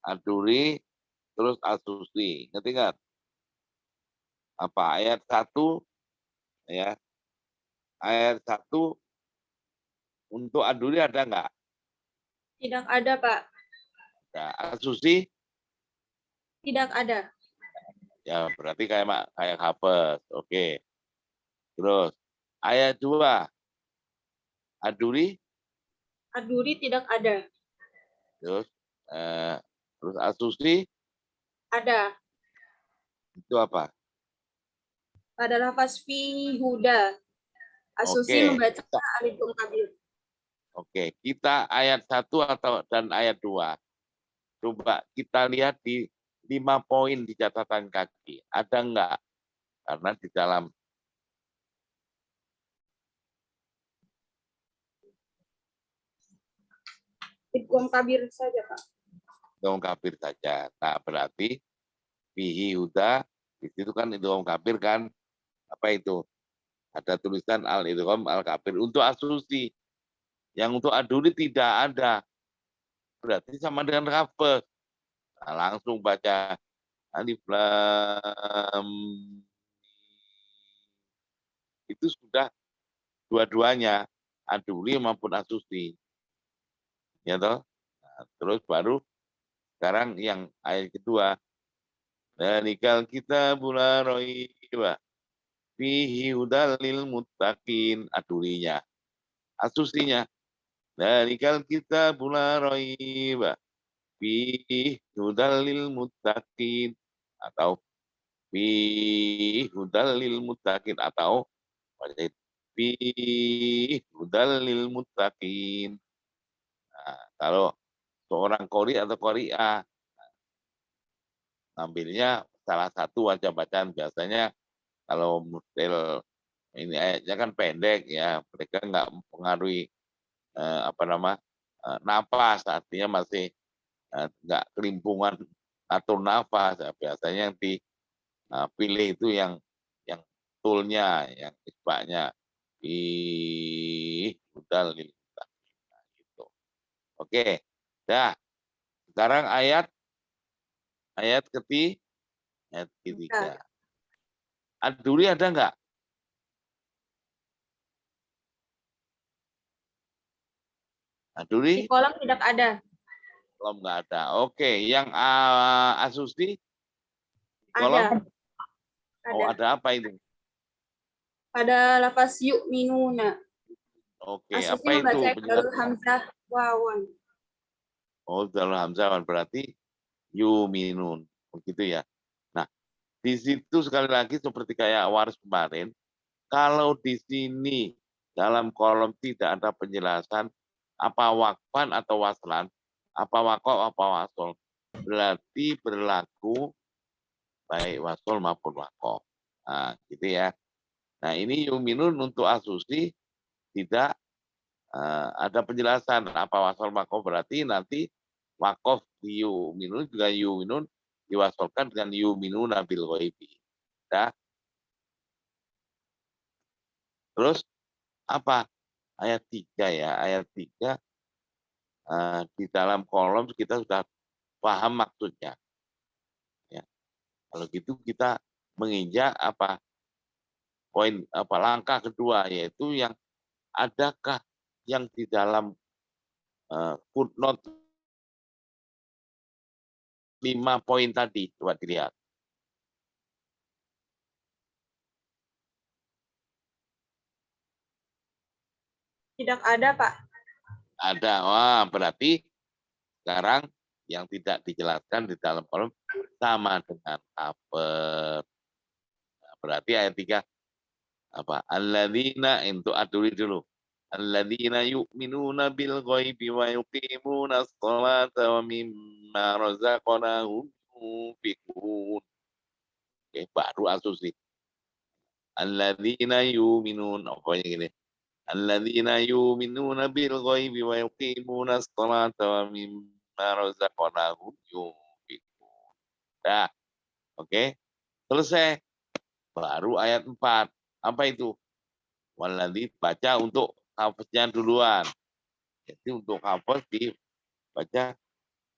S1: aduri, terus asusi. Ingat-ingat. Apa? Ayat 1, ya. Ayat 1 untuk aduri ada nggak?
S2: Tidak ada, Pak.
S1: Ya, asusi?
S2: Tidak ada.
S1: Ya, berarti kayak hafaz. Oke. Terus, ayat 2. Aduri?
S2: Aduri tidak ada.
S1: Terus, eh, terus asusi?
S2: Ada.
S1: Itu apa?
S2: Pada lafaz fi huda. Asusi
S1: Oke.
S2: membaca alif lam kabir.
S1: Oke, kita ayat 1 dan ayat 2. Coba kita lihat di 5 poin di catatan kaki. Ada enggak? Karena di dalam
S2: Alif lam kabir saja, Pak.
S1: idgham kafir saja. Nah, berarti fihi huda, di situ kan idgham kafir kan, apa itu? Ada tulisan al-idgham al-kafir untuk asusi. Yang untuk aduri tidak ada. Berarti sama dengan hafaz. Nah, langsung baca alif lam. Itu sudah dua-duanya, aduri maupun asusi. Ya toh? Nah, terus baru sekarang yang ayat kedua. Dalikal kita bula roiba fihi hudal lil muttaqin, adurinya. Asusinya. Dalikal kita bula roiba fihi hudal lil muttaqin, atau fihi hudal lil muttaqin, atau fihi hudal lil muttaqin. Nah, kalau seorang qori atau qori'ah ngambilnya salah satu wajah bacaan, biasanya kalau model ini ayatnya kan pendek ya, mereka nggak mempengaruhi napas, artinya masih nggak kelimpungan atur nafas. Ya, biasanya yang dipilih itu yang tulnya, yang isbaknya di budal gitu. Oke, dah. Sekarang ayat ketiga. Aduri ada nggak? Aduri?
S2: Di kolom tidak ada.
S1: Kolom nggak ada. Oke, yang asusi?
S2: Ada.
S1: Kolom? Oh, ada apa itu?
S2: Pada lafaz yu'minuna.
S1: Oke,
S2: Asusi
S1: apa itu
S2: membaca
S1: penjelasan?
S2: darul hamzah wawan.
S1: Oh, dalam hamzah berarti yuminun. Begitu ya. Nah, di situ sekali lagi seperti kayak waris kemarin, kalau di sini dalam kolom tidak ada penjelasan apa wakfan atau waslan, apa wakof, apa wasol, berarti berlaku baik wasol maupun wakof. Nah, gitu ya. Nah, ini yuminun untuk asusi tidak ada penjelasan apa wasol wakof, berarti nanti wakof di yuminun juga yuminun diwasolkan dengan yuminun bil ghaibi. Ya. Terus apa? Ayat 3 ya. Ayat 3 di dalam kolom kita sudah paham maksudnya. Ya. Kalau gitu kita menginjak langkah kedua, yaitu yang adakah yang di dalam footnote 5 poin tadi, coba dilihat.
S2: Tidak ada, Pak.
S1: Ada. Wah, berarti sekarang yang tidak dijelaskan di dalam kolom sama dengan apa? Nah, berarti ayat 3 apa? Alladzina, untuk aduri dulu. alladzina yu'minuna bil ghaibi wa yuqimuna sholata wa mimma razaqnahum yunfiqun. Oke, baru asusi. Alladzina yu'minun, pokoknya gini. Alladzina yu'minuna bil ghaibi wa yuqimuna sholata wa mimma razaqnahum yunfiqun. Dah, oke. Selesai. Baru ayat 4. Apa itu? Waladzi, baca untuk hafaznya duluan. Jadi untuk hafaz dibaca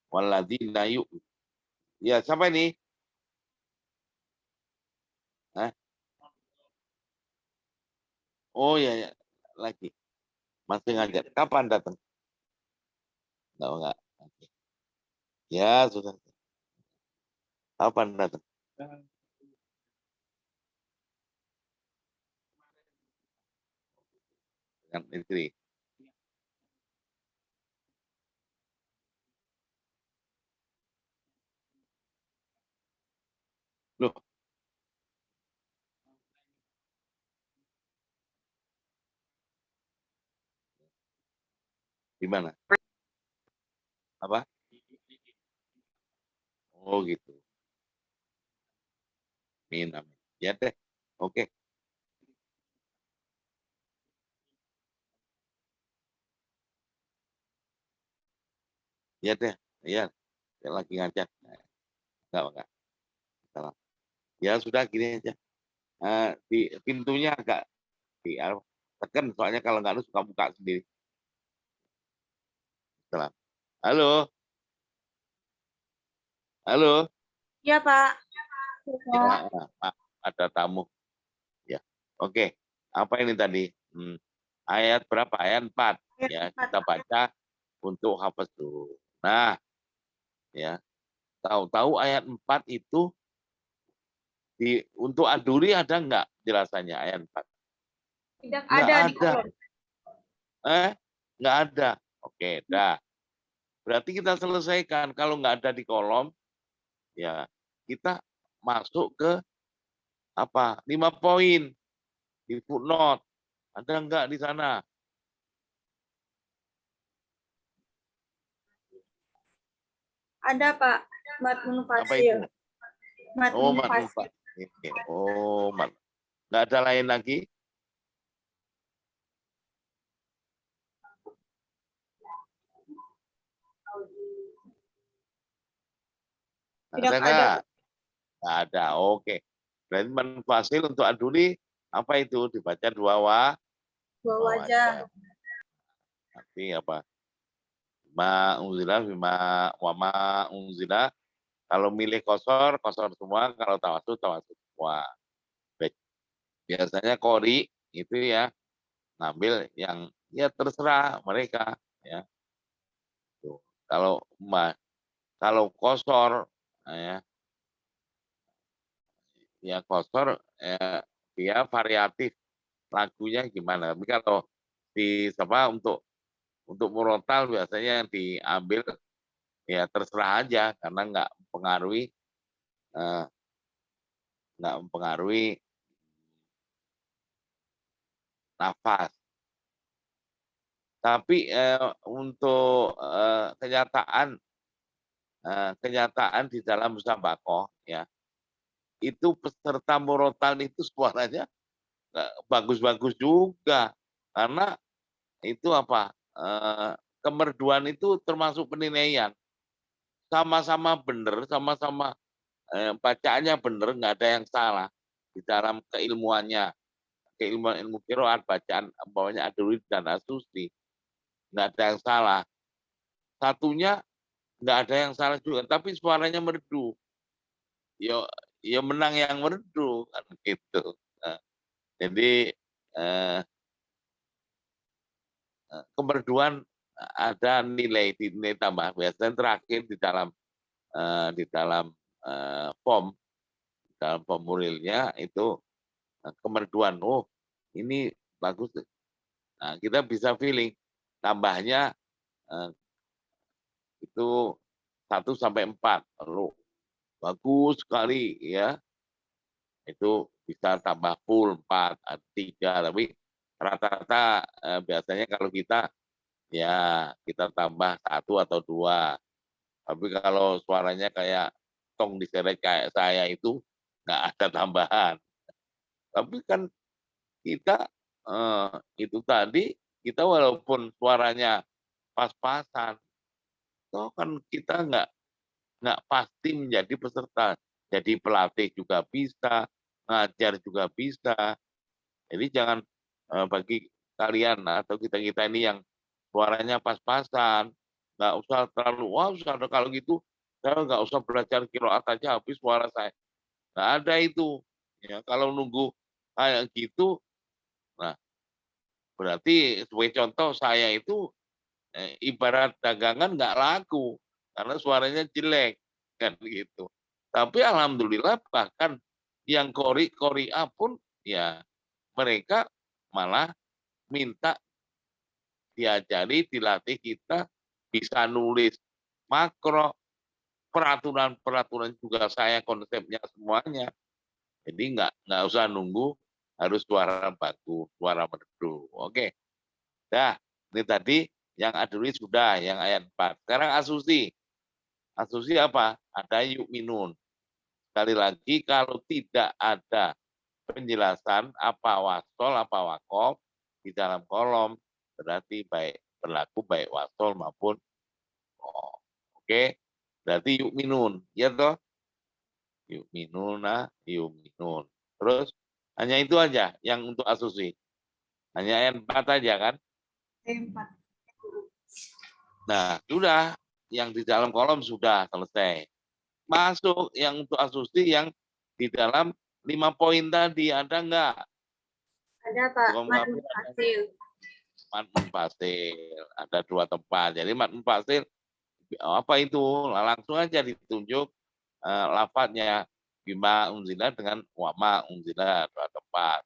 S1: walladzina yu. Ya, siapa ini? Hah? Oh ya, ya, lagi. Masih ngajar. Kapan datang? Enggak. Oke. Ya, sudah. Kapan datang? Dengan istri. Loh, di mana? Apa? Oh gitu. Amin, amin. Ya deh. Oke. Ya deh. Ya, saya lagi ngajar. Enggak. Salah. Ya sudah gini aja. Di pintunya agak tekan, soalnya kalau nggak lu suka buka sendiri. Salah. Halo, halo.
S2: Ya, Pak.
S1: Ya, Pak, ada tamu. Ya, oke. Apa ini tadi? Ayat berapa? Ayat 4.
S2: Ayat
S1: Ya,
S2: 4.
S1: kita baca untuk hafaz dulu. Nah, ya, tahu-tahu ayat 4 itu untuk aduri ada nggak jelasannya ayat 4?
S2: Tidak
S1: Nggak
S2: ada di
S1: ada.
S2: kolom.
S1: Nggak ada. Oke, dah. Berarti kita selesaikan. Kalau nggak ada di kolom, ya kita masuk ke apa? 5 poin di footnote. Ada nggak di sana?
S2: Ada, Pak. Matnun
S1: Apa itu?
S2: Fasil.
S1: Oh,
S2: Matnun
S1: matnun
S2: Fasil.
S1: Pak. Oh, nggak ada lain lagi?
S2: Tidak
S1: Ada
S2: ada,
S1: nggak?
S2: Pak.
S1: Nggak ada. Oke. Berarti manfasil untuk aduli apa itu? Dibaca dua
S2: Dua
S1: wajah.
S2: wajah.
S1: Nanti apa? Ma unzila bima wama unzila. Kalau milih kosor semua. Kalau tawasud semua. Baik. Biasanya kori itu ya ngambil yang ya terserah mereka ya. Tuh. Kalau kosor ya kosor dia variatif lagunya gimana. Tapi kalau di apa untuk murotal biasanya yang diambil ya terserah aja karena eh, nggak mempengaruhi nafas. Tapi untuk kenyataan di dalam musabaqah ya itu peserta murotal itu suaranya bagus-bagus juga karena itu apa kemerduan itu termasuk penilaian sama-sama benar sama-sama bacaannya benar nggak ada yang salah di dalam keilmuan ilmu qiraat bacaan bawahnya aduri dan asusi nggak ada yang salah satunya nggak ada yang salah juga tapi suaranya merdu yo yo menang yang merdu kan gitu. Nah, jadi eh, kemerduan ada nilai tambah biasanya terakhir di dalam form dalam formulir itu kemerduan ini bagus. Nah, kita bisa feeling tambahnya itu 1 sampai 4 lalu bagus sekali ya itu bisa tambah full 4 3 tapi rata-rata biasanya kalau kita ya kita tambah 1 atau 2. Tapi kalau suaranya kayak tong diseret kayak saya itu nggak ada tambahan. Tapi kan kita itu tadi kita walaupun suaranya pas-pasan, toh kan kita nggak pasti menjadi peserta. Jadi pelatih juga bisa, ngajar juga bisa. Jadi jangan bagi kalian atau kita-kita ini yang suaranya pas-pasan, nggak usah terlalu, wah usah kalau gitu saya nggak usah belajar qiraat aja habis suara saya. Nggak ada itu. Ya, kalau nunggu kayak gitu, nah berarti sebagai contoh saya itu ibarat dagangan nggak laku karena suaranya jelek kan gitu. Tapi alhamdulillah bahkan yang Korea pun ya mereka malah minta diajari, dilatih kita bisa nulis makro, peraturan-peraturan juga saya konsepnya semuanya. Jadi nggak usah nunggu harus suara bagus, suara merdu. Oke, dah ini tadi yang aduri sudah, yang ayat 4. Sekarang asusi. Asusi apa? Ada yuk minun. Sekali lagi kalau tidak ada penjelasan apa wasol, apa wakof di dalam kolom, berarti baik berlaku baik wasol maupun oh. Oke, berarti yuk minun, ya toh? Yuk minuna, yuk minun. Terus hanya itu aja yang untuk asusi. Hanya ayat 4 aja kan?
S2: Empat.
S1: Nah, sudah yang di dalam kolom sudah selesai. Masuk yang untuk asusi yang di dalam 5 poin tadi ada enggak?
S2: Ada Pak,
S1: Belum
S2: mad
S1: ada
S2: munfasil.
S1: mat munfasil, ada 2 tempat. Jadi mat munfasil apa itu? Langsung aja ditunjuk lafadznya bima unzila dengan wama unzila 2 tempat.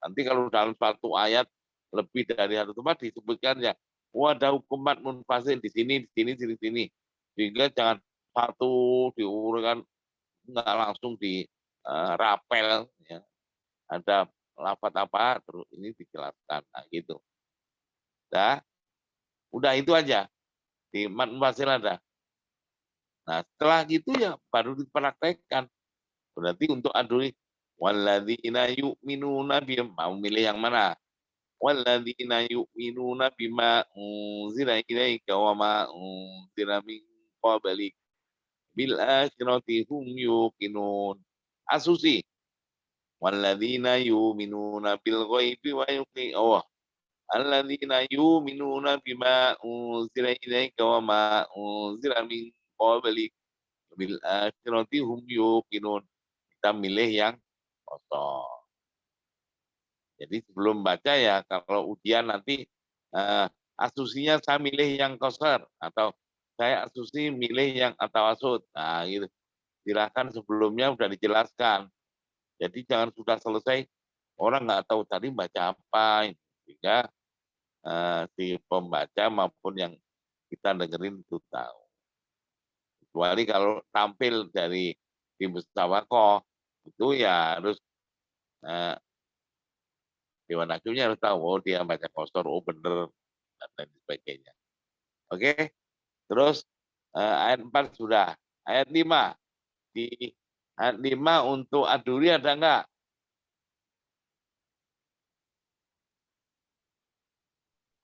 S1: Nanti kalau dalam satu ayat lebih dari 1 tempat disebutkan ya, ada hukum mat munfasil di sini, di sini, di sini. Sehingga jangan satu diurutkan nggak langsung di rapel ya. Ada lafadz apa terus ini dijelaskan nah gitu. Udah itu aja di mat munfasil ada. Nah, setelah gitu ya baru dipraktekkan. Berarti untuk aduri walladzina yu'minuna bima mau milih yang mana? Walladzina yu'minuna bima unzila ilaika wa ma unzila min qablik bil akhirati hum yuqinun. Asusi. Walladzina yu'minuna bil ghaibi wa yuqimun. Alladzina yu'minuna bima unzila ilaika wa ma unzila min qablik bil akhirati hum yuqinun. Kita milih yang kosong. Jadi sebelum baca ya kalau ujian nanti asusinya saya milih yang koser atau saya asusi milih yang atawasud. Nah gitu. Silakan sebelumnya sudah dijelaskan. Jadi jangan sudah selesai orang nggak tahu tadi baca apa. Sehingga si pembaca maupun yang kita dengerin itu tahu. Kecuali kalau tampil dari di mustawakoh itu ya harus Dewan Hakimnya harus tahu, oh dia baca kosor, oh bener, dan lain sebagainya. Oke, terus ayat 4 sudah. Ayat 5. Di ayat 5 untuk aduri ada enggak?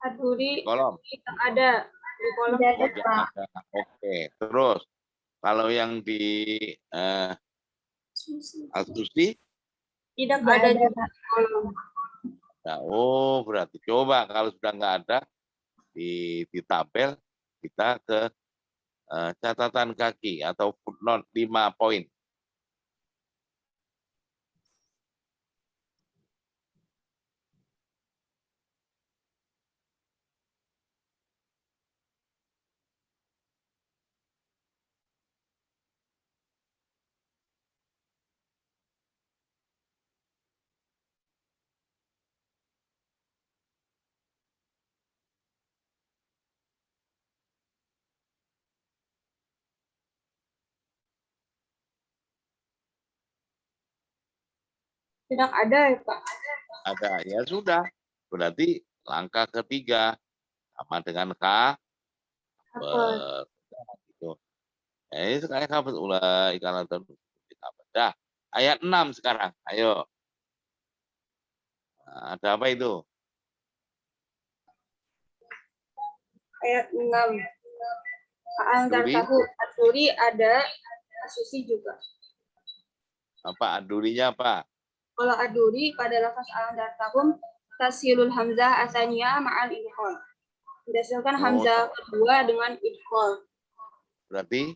S2: Aduri
S1: Di kolom.
S2: ada di kolom.
S3: Tidak ada,
S1: Oh,
S3: Pak.
S1: ada. Oke, terus kalau yang di asusi,
S2: Tidak
S3: Tidak
S2: ada
S3: ada,
S2: juga
S3: Pak.
S2: di kolom.
S1: nah, oh berarti coba kalau sudah enggak ada di tabel kita ke catatan kaki atau footnote 5 poin.
S2: Tidak ada ya Pak.
S1: Ada, ya sudah. Berarti langkah ketiga sama dengan K.
S2: Apa?
S1: Gitu. Ini sekarang kabar ulai karena dah ayat 6 sekarang. Ayo. Nah, ada apa itu?
S2: Ayat 6. Antar
S1: Aduri,
S2: tahu Aturi ada, Asusi juga.
S1: apa adurinya apa?
S2: Kalau Aduri pada lafaz antar tahun tasilul hamzah asaniyah ma'al idkhol. Berdasarkan
S1: Oh,
S2: hamzah kedua dengan idkhol.
S1: berarti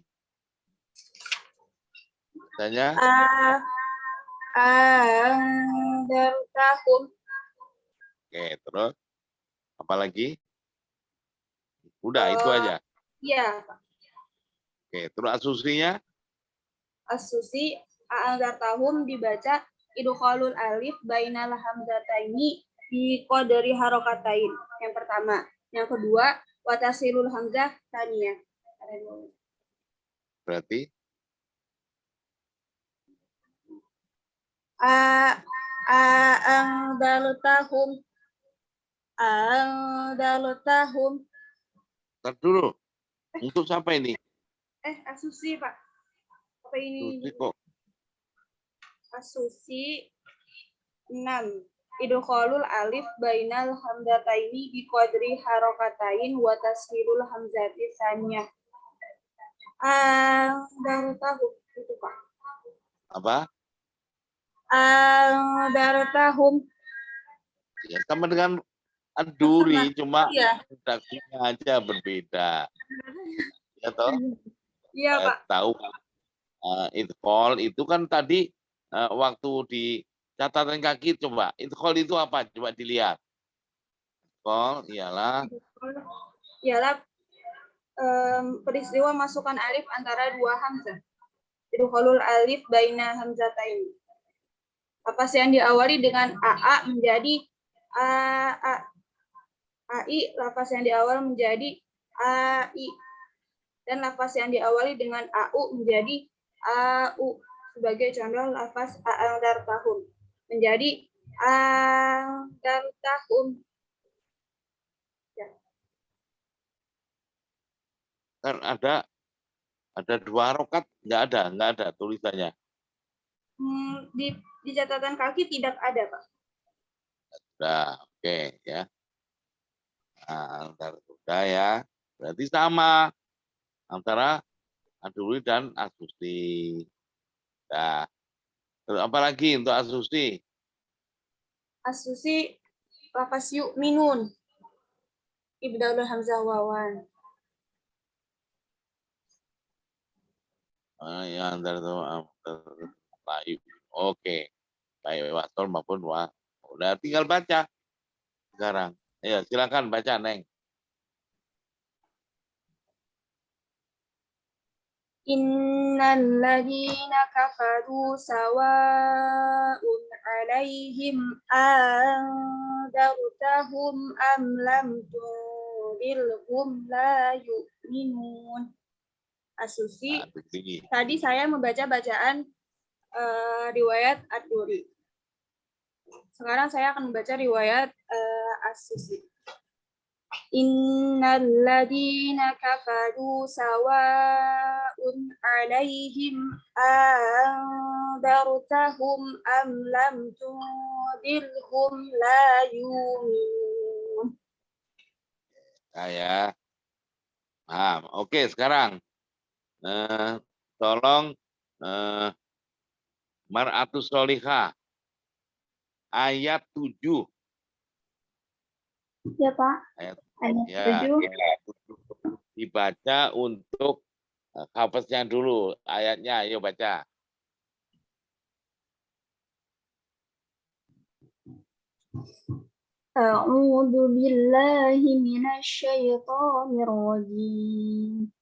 S1: misalnya
S2: Antar tahun.
S1: oke, terus apa lagi? Udah itu aja.
S2: Iya,
S1: Oke, terus asusinya
S2: Asusi antar tahun dibaca idkholul alif bainal hamzataini di qadari harokatain. Yang pertama. Yang kedua, watasilul hamzah tsaniyah.
S1: berarti
S2: Angdalutahum.
S1: ntar dulu. Untuk siapa ini?
S2: Asusi, Pak. Apa ini?
S1: Asusi kok
S2: Asusi 6. Idkholul alif bainal hamzataini bi qadri harokatain wa tashilul hamzati tsaniyah. Angdalutahum. Itu, Pak.
S1: apa?
S2: Angdalutahum.
S1: Ya, sama dengan aduri, cuma
S2: Iya.
S1: redaksinya aja berbeda. Ya toh?
S2: Iya,
S1: Saya
S2: Pak.
S1: tahu idkhol itu kan tadi waktu di catatan kaki coba. Idkhol itu apa? Coba dilihat. Idkhol ialah
S2: Ialah peristiwa masukkan alif antara dua hamzah. Idkholul alif baina hamzatain. Lafaz yang diawali dengan AA menjadi AI, lafaz yang diawali menjadi AI. Dan lafaz yang diawali dengan AU menjadi AU. Sebagai contoh lafaz antar tahun menjadi antar tahun. Ya.
S1: kan ada 2 harokat, nggak ada tulisannya.
S2: Di catatan kaki tidak ada, Pak.
S1: Nah, oke ya. Nah, antar udah ya. Berarti sama antara aduri dan asusi. Nah, terus apa lagi untuk asusi?
S2: Asusi lafaz yu'minun. Ibdalul hamzah wawan.
S1: Ya antara layu. Oke. Baik wasol maupun wa. Udah tinggal baca sekarang. Ya, silakan baca, Neng.
S2: Innal ladzina kafaru sawa'un 'alaihim andartahum am lam tundirhum la yu'minun. Asusi. Tadi saya membaca bacaan riwayat Ad-Duri. Sekarang saya akan membaca riwayat As-Susi. Innal ladzina kafaru sawa'un 'alaihim andartahum am lam tundirhum la yu'minun.
S1: Saya paham. Oke, sekarang tolong Mar'atus Solihah ayat 7.
S3: Ya, Pak.
S1: Ayat,
S3: Ayat
S1: ya,
S3: 7.
S1: dibaca untuk hafaznya dulu ayatnya. Ayo baca.
S3: A'udzu billahi minasy syaithanir rajim.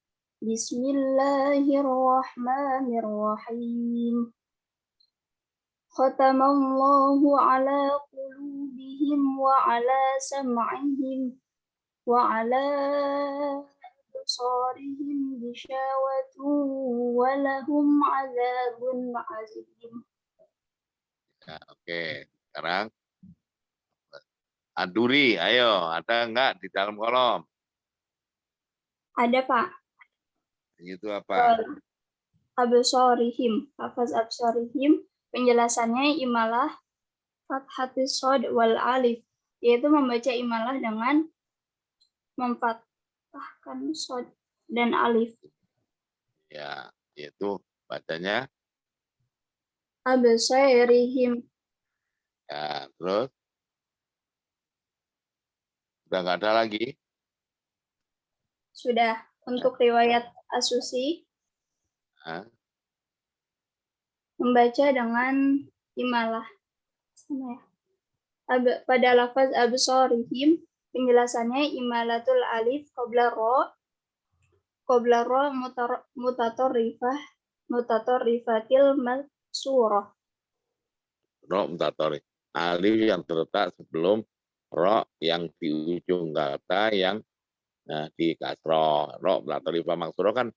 S3: Bismillahirrahmanirrahim. Khatamallahu ala qulubihim wa ala sam'ihim wa ala absarihim ghishawatun wa lahum 'adzabun 'adzim.
S1: Ya, oke, sekarang Aduri, ayo, ada enggak di dalam kolom?
S3: Ada Pak.
S1: Itu apa?
S3: Absorihim. Lafaz absorihim penjelasannya imalah fathatis shod wal alif, yaitu membaca imalah dengan memfathahkan shod dan alif.
S1: Ya, yaitu bacanya.
S3: Absorihim.
S1: Ya, terus udah nggak ada lagi.
S3: Sudah. Untuk riwayat Asusi
S1: Nah,
S3: membaca dengan imalah. Sama ya. Pada lafaz absorihim penjelasannya imalatul alif qabla ro mutatorrifatil maksurah.
S1: ro mutatori. Alif yang terletak sebelum ro yang di ujung kata yang di kasroh. Ro mutatori maksuro kan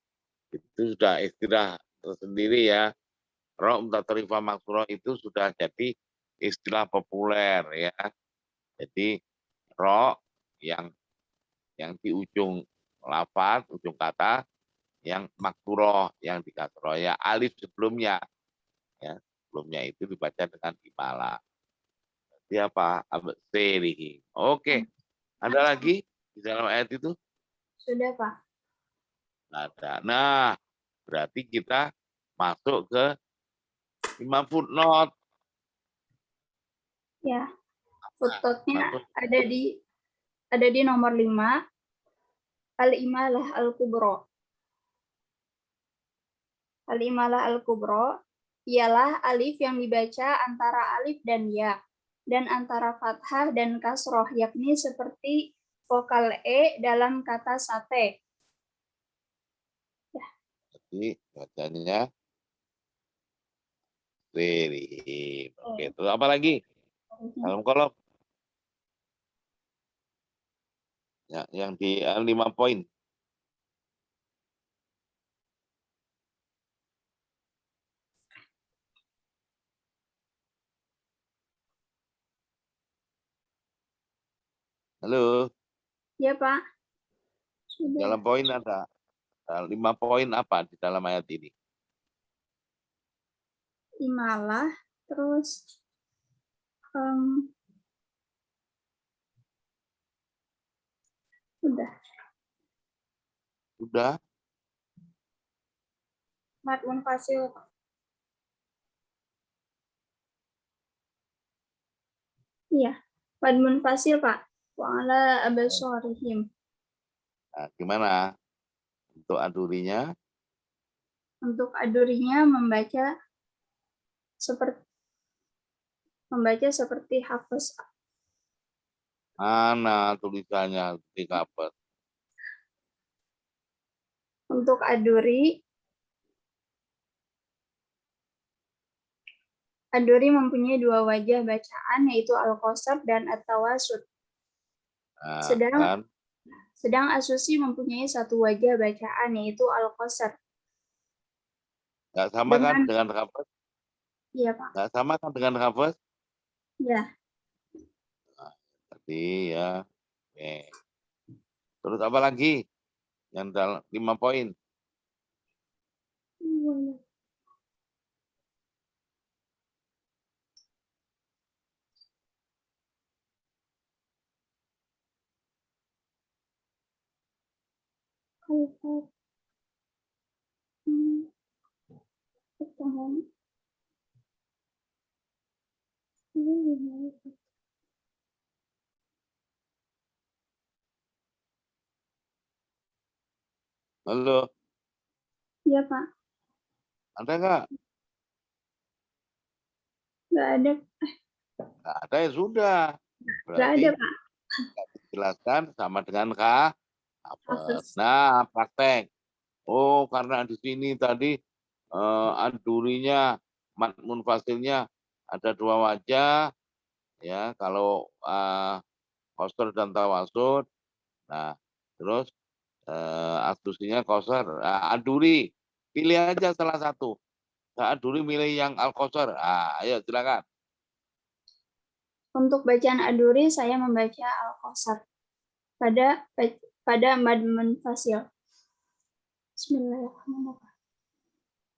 S1: itu sudah istilah tersendiri ya. Ro mutatori maksuro itu sudah jadi istilah populer ya. Jadi ro yang di ujung lafaz, ujung kata yang maksuroh yang di kasroh ya. Alif sebelumnya ya. Sebelumnya itu dibaca dengan imalah. Siapa? Abserihi. Oke. Ada lagi di dalam ayat itu?
S3: Sudah, Pak.
S1: Ada. Nah, berarti kita masuk ke 5 footnote.
S3: Ya, footnote-nya
S1: Masuk.
S3: ada di nomor 5. Al-imalah al-kubro. Al-imalah al-kubro ialah alif yang dibaca antara alif dan ya, dan antara fathah dan kasroh, yakni seperti vokal E dalam kata sate.
S1: Jadi bacanya Seri. Oke, terus apa lagi? Dalam kolom. Ya, yang di 5 poin. Halo,
S3: Ya, Pak. Sudah.
S1: dalam poin ada 5 poin apa di dalam ayat ini?
S3: Imalah, terus udah.
S1: Sudah?
S2: Mat munfasil.
S3: Iya. Mad munfasil, Pak. Wa ala absorihim.
S1: Nah, gimana? Untuk adurinya?
S3: Untuk adurinya membaca seperti hafaz.
S1: Mana tulisannya di cover?
S3: Untuk aduri mempunyai 2 wajah bacaan, yaitu al-qasr dan at-tawasud.
S1: Nah,
S3: Sedang Asusi mempunyai 1 wajah bacaan, yaitu al-qasr.
S1: nggak sama kan dengan cover?
S3: Iya, Pak.
S1: Nggak sama kan dengan cover?
S3: Ya.
S1: Nah, tadi ya. Oke. Terus apa lagi? Yang dalam 5 poin. Halo,
S3: Iya, Pak.
S1: ada nggak?
S3: Nggak ada.
S1: Nggak ada ya sudah.
S3: Nggak ada,
S1: Berarti
S3: Pak.
S1: dijelaskan sama dengan K.
S3: Hafaz.
S1: Nah, praktek. Oh, karena di sini tadi adurinya, mat munfasilnya ada 2 wajah. Ya, kalau qasr dan tawasud. Nah, terus adusinya qasr. Aduri, pilih aja salah satu. Aduri milih yang al-qasr. Ayo silakan.
S3: Untuk bacaan Aduri, saya membaca Al-Qasar pada mad munfasil. Bismillahirrahmanirrahim.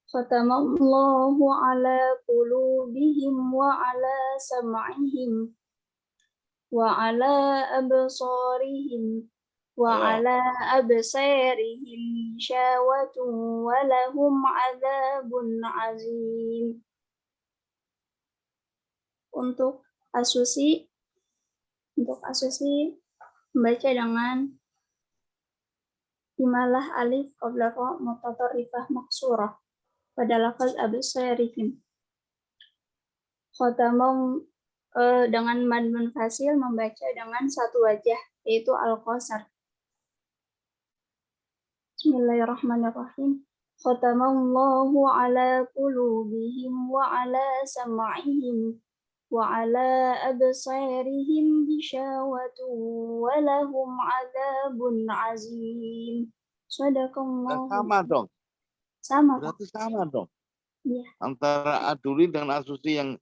S3: Khatamallahu ala qulubihim wa ala sam'ihim wa ala absarihim wa ala absarihim syawatun wa lahum adzabun azim. Untuk asusi membaca dengan imalah alif qabla ra mutatarrifah maksurah pada lafaz absarihim. Khatamam dengan mad munfasil membaca dengan satu wajah yaitu Al-Qasar. Bismillahirrahmanirrahim. Khatamallahu ala qulubihim wa ala sam'ihim wa ala absarihim ghishawatun wa lahum adzabun azim. Shadaqallahu.
S1: Sama dong.
S3: Sama, Pak.
S1: Berarti sama dong.
S3: Iya.
S1: Antara Aduri dan Asusi yang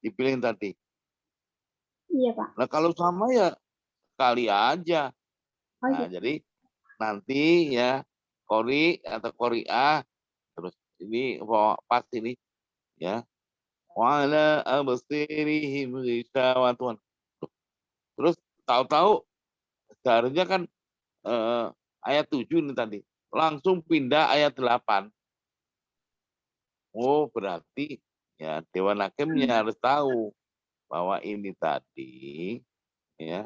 S1: dipilih tadi.
S3: Iya, Pak.
S1: Nah kalau sama ya kali aja.
S3: Oh,
S1: Nah
S3: iya.
S1: jadi nanti ya Qori atau Qori'ah terus ini pas ini ya. Wala absirihim ghishawatun. Terus tahu-tahu seharusnya kan ayat 7 ini tadi. Langsung pindah ayat 8. Oh, berarti ya Dewan Hakimnya harus tahu bahwa ini tadi ya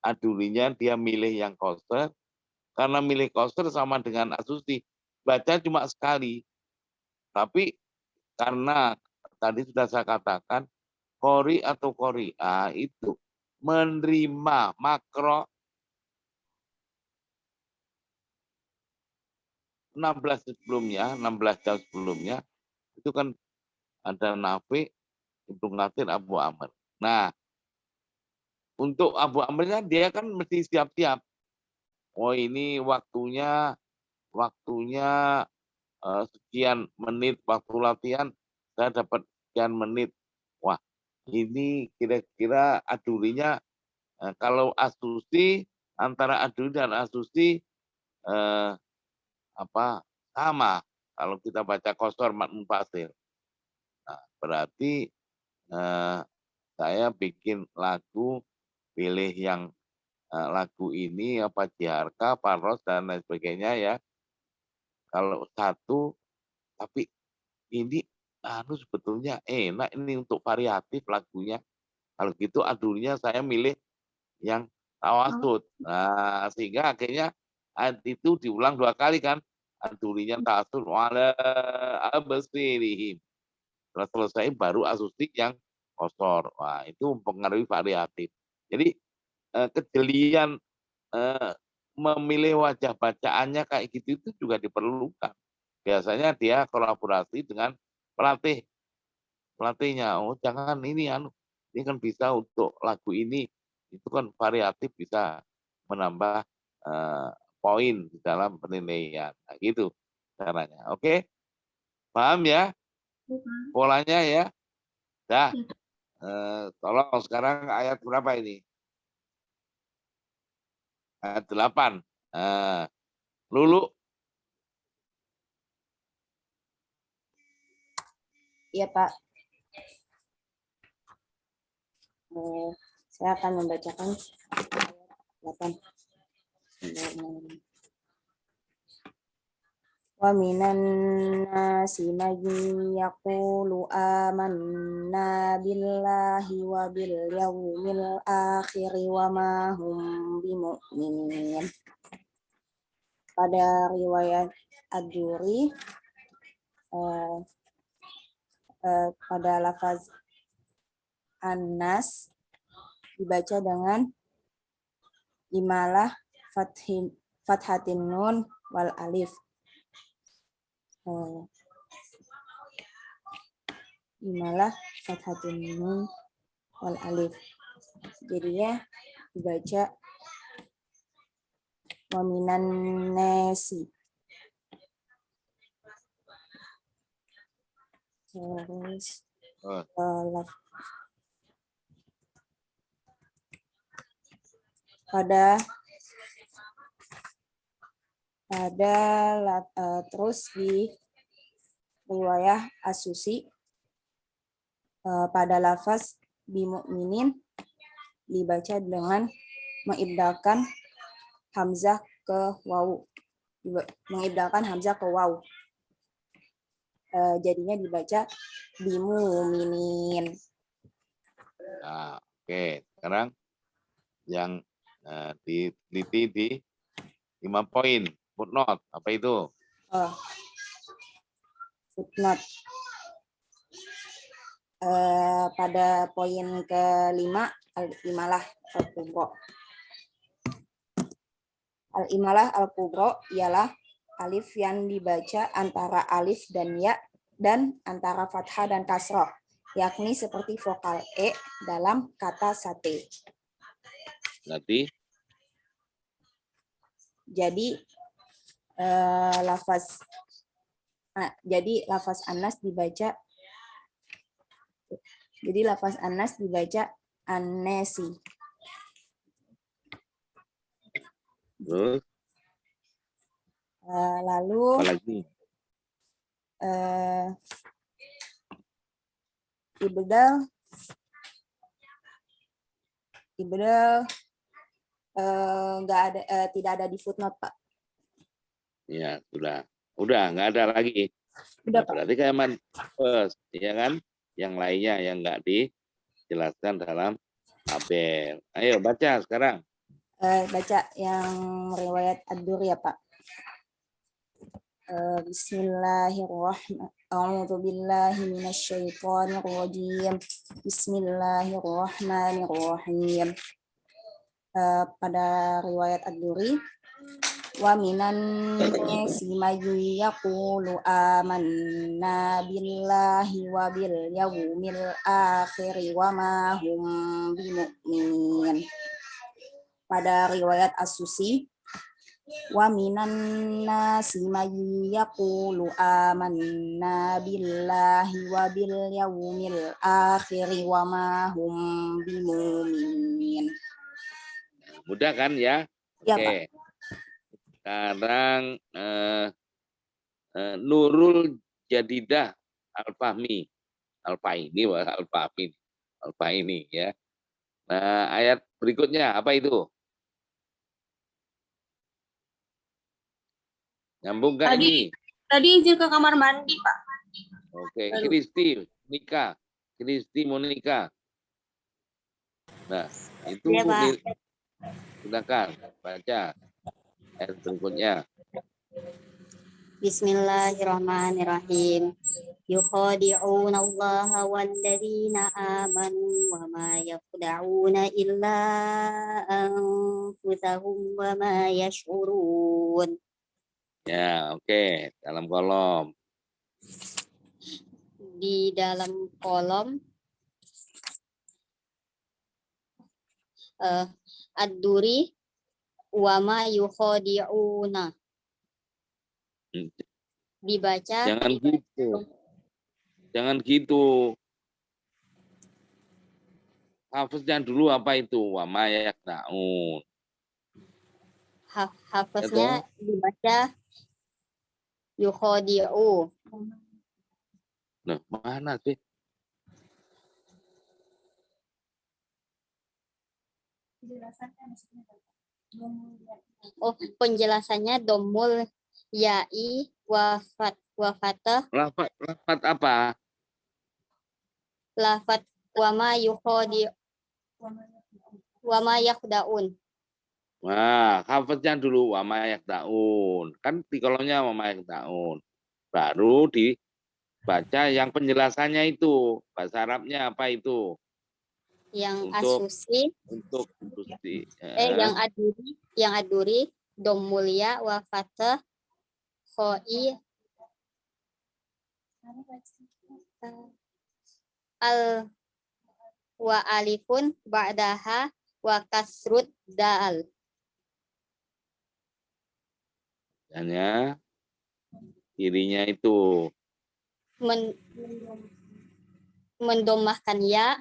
S1: Adurinya dia milih yang qasar, karena milih qasar sama dengan Asusi baca cuma sekali. Tapi karena tadi sudah saya katakan Qori atau Qori'ah itu menerima makro 16 jam sebelumnya itu kan ada Nafi, Ibnu Katsir, Abu Amr. Nah, untuk Abu Amrnya dia kan mesti siap-siap. Oh ini waktunya sekian menit waktu latihan, saya dapat sekian menit. Wah, ini kira-kira Adurinya kalau Asusi antara Aduri dan Asusi sama kalau kita baca qasar mad munfasil. Nah, berarti saya bikin lagu, pilih yang lagu ini apa Jiharka, Parros dan lain sebagainya ya. Kalau satu, tapi ini sebetulnya enak ini untuk variatif lagunya. Kalau gitu Adurinya saya milih yang tawasud. Nah, sehingga akhirnya itu diulang 2 kali kan. Adurinya tawasud wala absirihim. Setelah selesai baru Asusi yang qasar. Wah, itu mempengaruhi variatif. Jadi kejelian memilih wajah bacaannya kayak gitu itu juga diperlukan. Biasanya dia kolaborasi dengan pelatihnya. Oh, jangan ini kan bisa untuk lagu ini. Itu kan variatif bisa menambah poin di dalam penilaian. Nah, gitu caranya. Oke? Paham ya? Polanya ya? Dah. Tolong sekarang ayat berapa ini? Ayat 8. Lulu.
S4: Iya, Pak. Saya akan membacakan ayat 8. Wa minan nasi man yaqulu amanna billahi wa bil yaumil akhir wa ma hum bimu'minin. Pada riwayat Ad-Duri pada lafaz An-Nas dibaca dengan imalah fathatin nun wal alif. Imalah fathatin nun wal alif. Jadinya dibaca wa minan nasi. Terus pada terus di riwayah As-Susi pada lafaz bimu'minin dibaca dengan mengibdalkan hamzah ke wawu, jadinya dibaca bimu'minin.
S1: Nah, oke. Sekarang yang diteliti di 5 poin footnote, apa itu?
S4: Footnote. Pada poin kelima, al-imalah al-kubro. Al-imalah al-kubro ialah alif yang dibaca antara alif dan ya dan antara fathah dan kasroh, yakni seperti vokal e dalam kata sate.
S1: Berarti
S4: Jadi lafaz Anas dibaca An-Nasi.
S1: terus
S4: Lalu
S1: apa lagi?
S4: Ibdal tidak ada di footnote, Pak.
S1: Ya, udah nggak ada lagi.
S4: Udah,
S1: Nah,
S4: Pak.
S1: berarti kayak first, ya kan? Yang lainnya yang nggak dijelaskan dalam tabel. Ayo baca sekarang.
S4: Baca yang riwayat Ad-Dur ya, Pak. Bismillahirrahmanirrahim. A'udzubillahi minasyaitonirrajim. Bismillahirrahmanirrahim. Pada riwayat Ad-Duri, wa minan nasi may yaqulu amanna billahi wa bil yaumil akhir wa ma hum bimu'minin. Pada riwayat As-Susi, wa minan nasi may yaqulu amanna billahi wa bil yaumil akhir wa ma hum bimu'minin.
S1: Mudah kan ya?
S4: Ya,
S1: Oke. Sekarang Nurul Jadidah Al-Fahmi. Al-Fahmi ya. Nah, ayat berikutnya apa itu? Nyambung nggak ini?
S2: Tadi izin ke kamar mandi, Pak.
S1: Oke, Kristi Monika. Nah, itu
S5: Ya, Pak.
S1: silakan baca ayat berikutnya.
S5: Bismillahirrahmanirrahim. Yukhadi'una Allah walladzina amanu wa ma yakhda'una illa anfusahum wa ma yash'urun.
S1: Ya, oke. Dalam kolom.
S5: Di dalam kolom Ad-Duri wa ma yukhadi'una. Dibaca
S1: Jangan gitu. Hafaznya dulu apa itu? Wa ma yakhda'un.
S5: hafaznya dibaca yukhadi'u.
S1: Nah, mana sih?
S5: Oh, penjelasannya domul ya'i wafata
S1: Lafat apa?
S5: lafat wama yukhodi wama yakdaun.
S1: Nah, hafaznya dulu wa ma yakhda'un. Kan di kolomnya wa ma yakhda'un. Baru dibaca yang penjelasannya itu. Bahasa Arabnya apa itu?
S5: Yang
S1: Untuk-
S5: As-Susi
S1: Untuk industri.
S5: yang aduri domul ya wafata khoi al wa alifun ba'daha wa kasrut dal.
S1: Hanya kirinya itu.
S5: Mendomahkan ya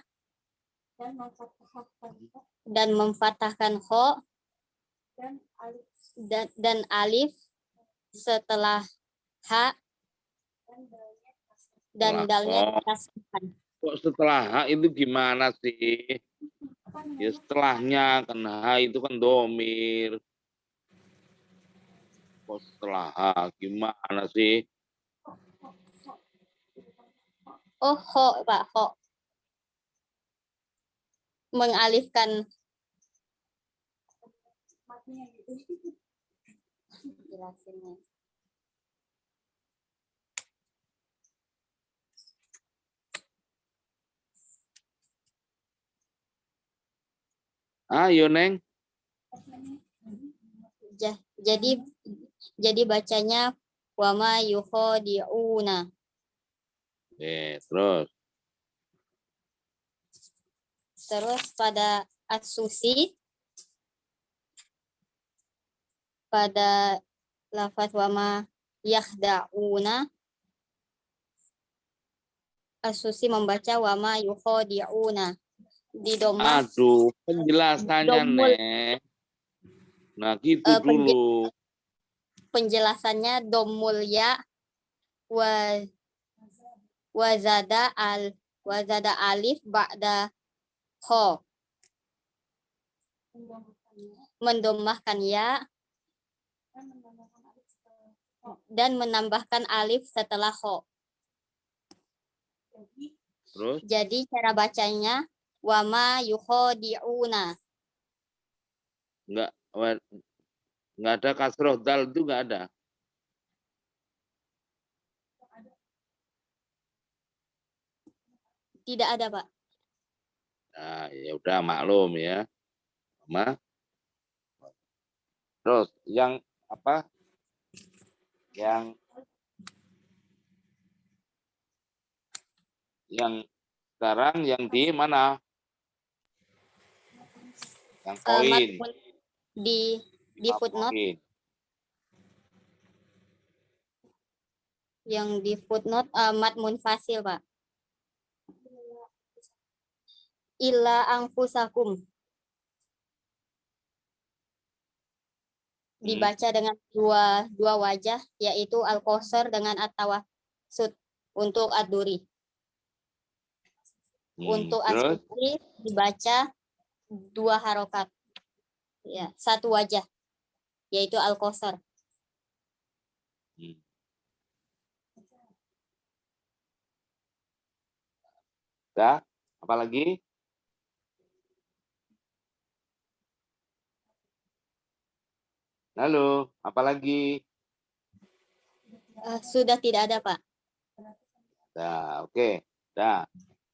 S5: dan memfatahkan kho dan alif setelah ha dan
S1: Setelah
S5: dalnya
S1: oh,
S5: dikasihkan.
S1: kok setelah H itu gimana sih? Ya setelahnya kan H itu kan domir. Kok setelah H gimana sih?
S5: Oh, ho, Pak, ho. Mengalihkan jelasinnya.
S1: Ayo Neng.
S5: Jadi bacanya wama yukhadi'una.
S1: Terus.
S5: Terus pada asusi pada lafaz wama yakhda'una asusi membaca wama yukhadi'una di domah
S1: Aduh, penjelasannya
S5: domul
S1: Neng. Nah gitu
S5: penje-
S1: dulu.
S5: penjelasannya domul ya wa wazada alif ba'da kho, mendomahkan ya dan menambahkan alif setelah kho.
S1: Terus
S5: Jadi cara bacanya wama yukhadi'una.
S1: nggak ada kasroh dal itu nggak ada.
S5: Tidak ada, Pak.
S1: Nah, ya udah maklum ya. Ma. Terus yang apa? Yang sekarang yang di mana? Yang poin.
S5: Di footnote
S1: Poin.
S5: yang di footnote mat munfasil, Pak. Illa anfusakum. Dibaca dengan dua wajah, yaitu al-qasr dengan at-tawassut untuk ad-duri. Untuk
S1: Terus
S5: as-sukri dibaca 2 harokat. Ya, 1 wajah, yaitu al-qasr.
S1: Udah, apa lagi? Halo, apa lagi?
S5: Sudah tidak ada, Pak.
S1: Nah, oke. Dah.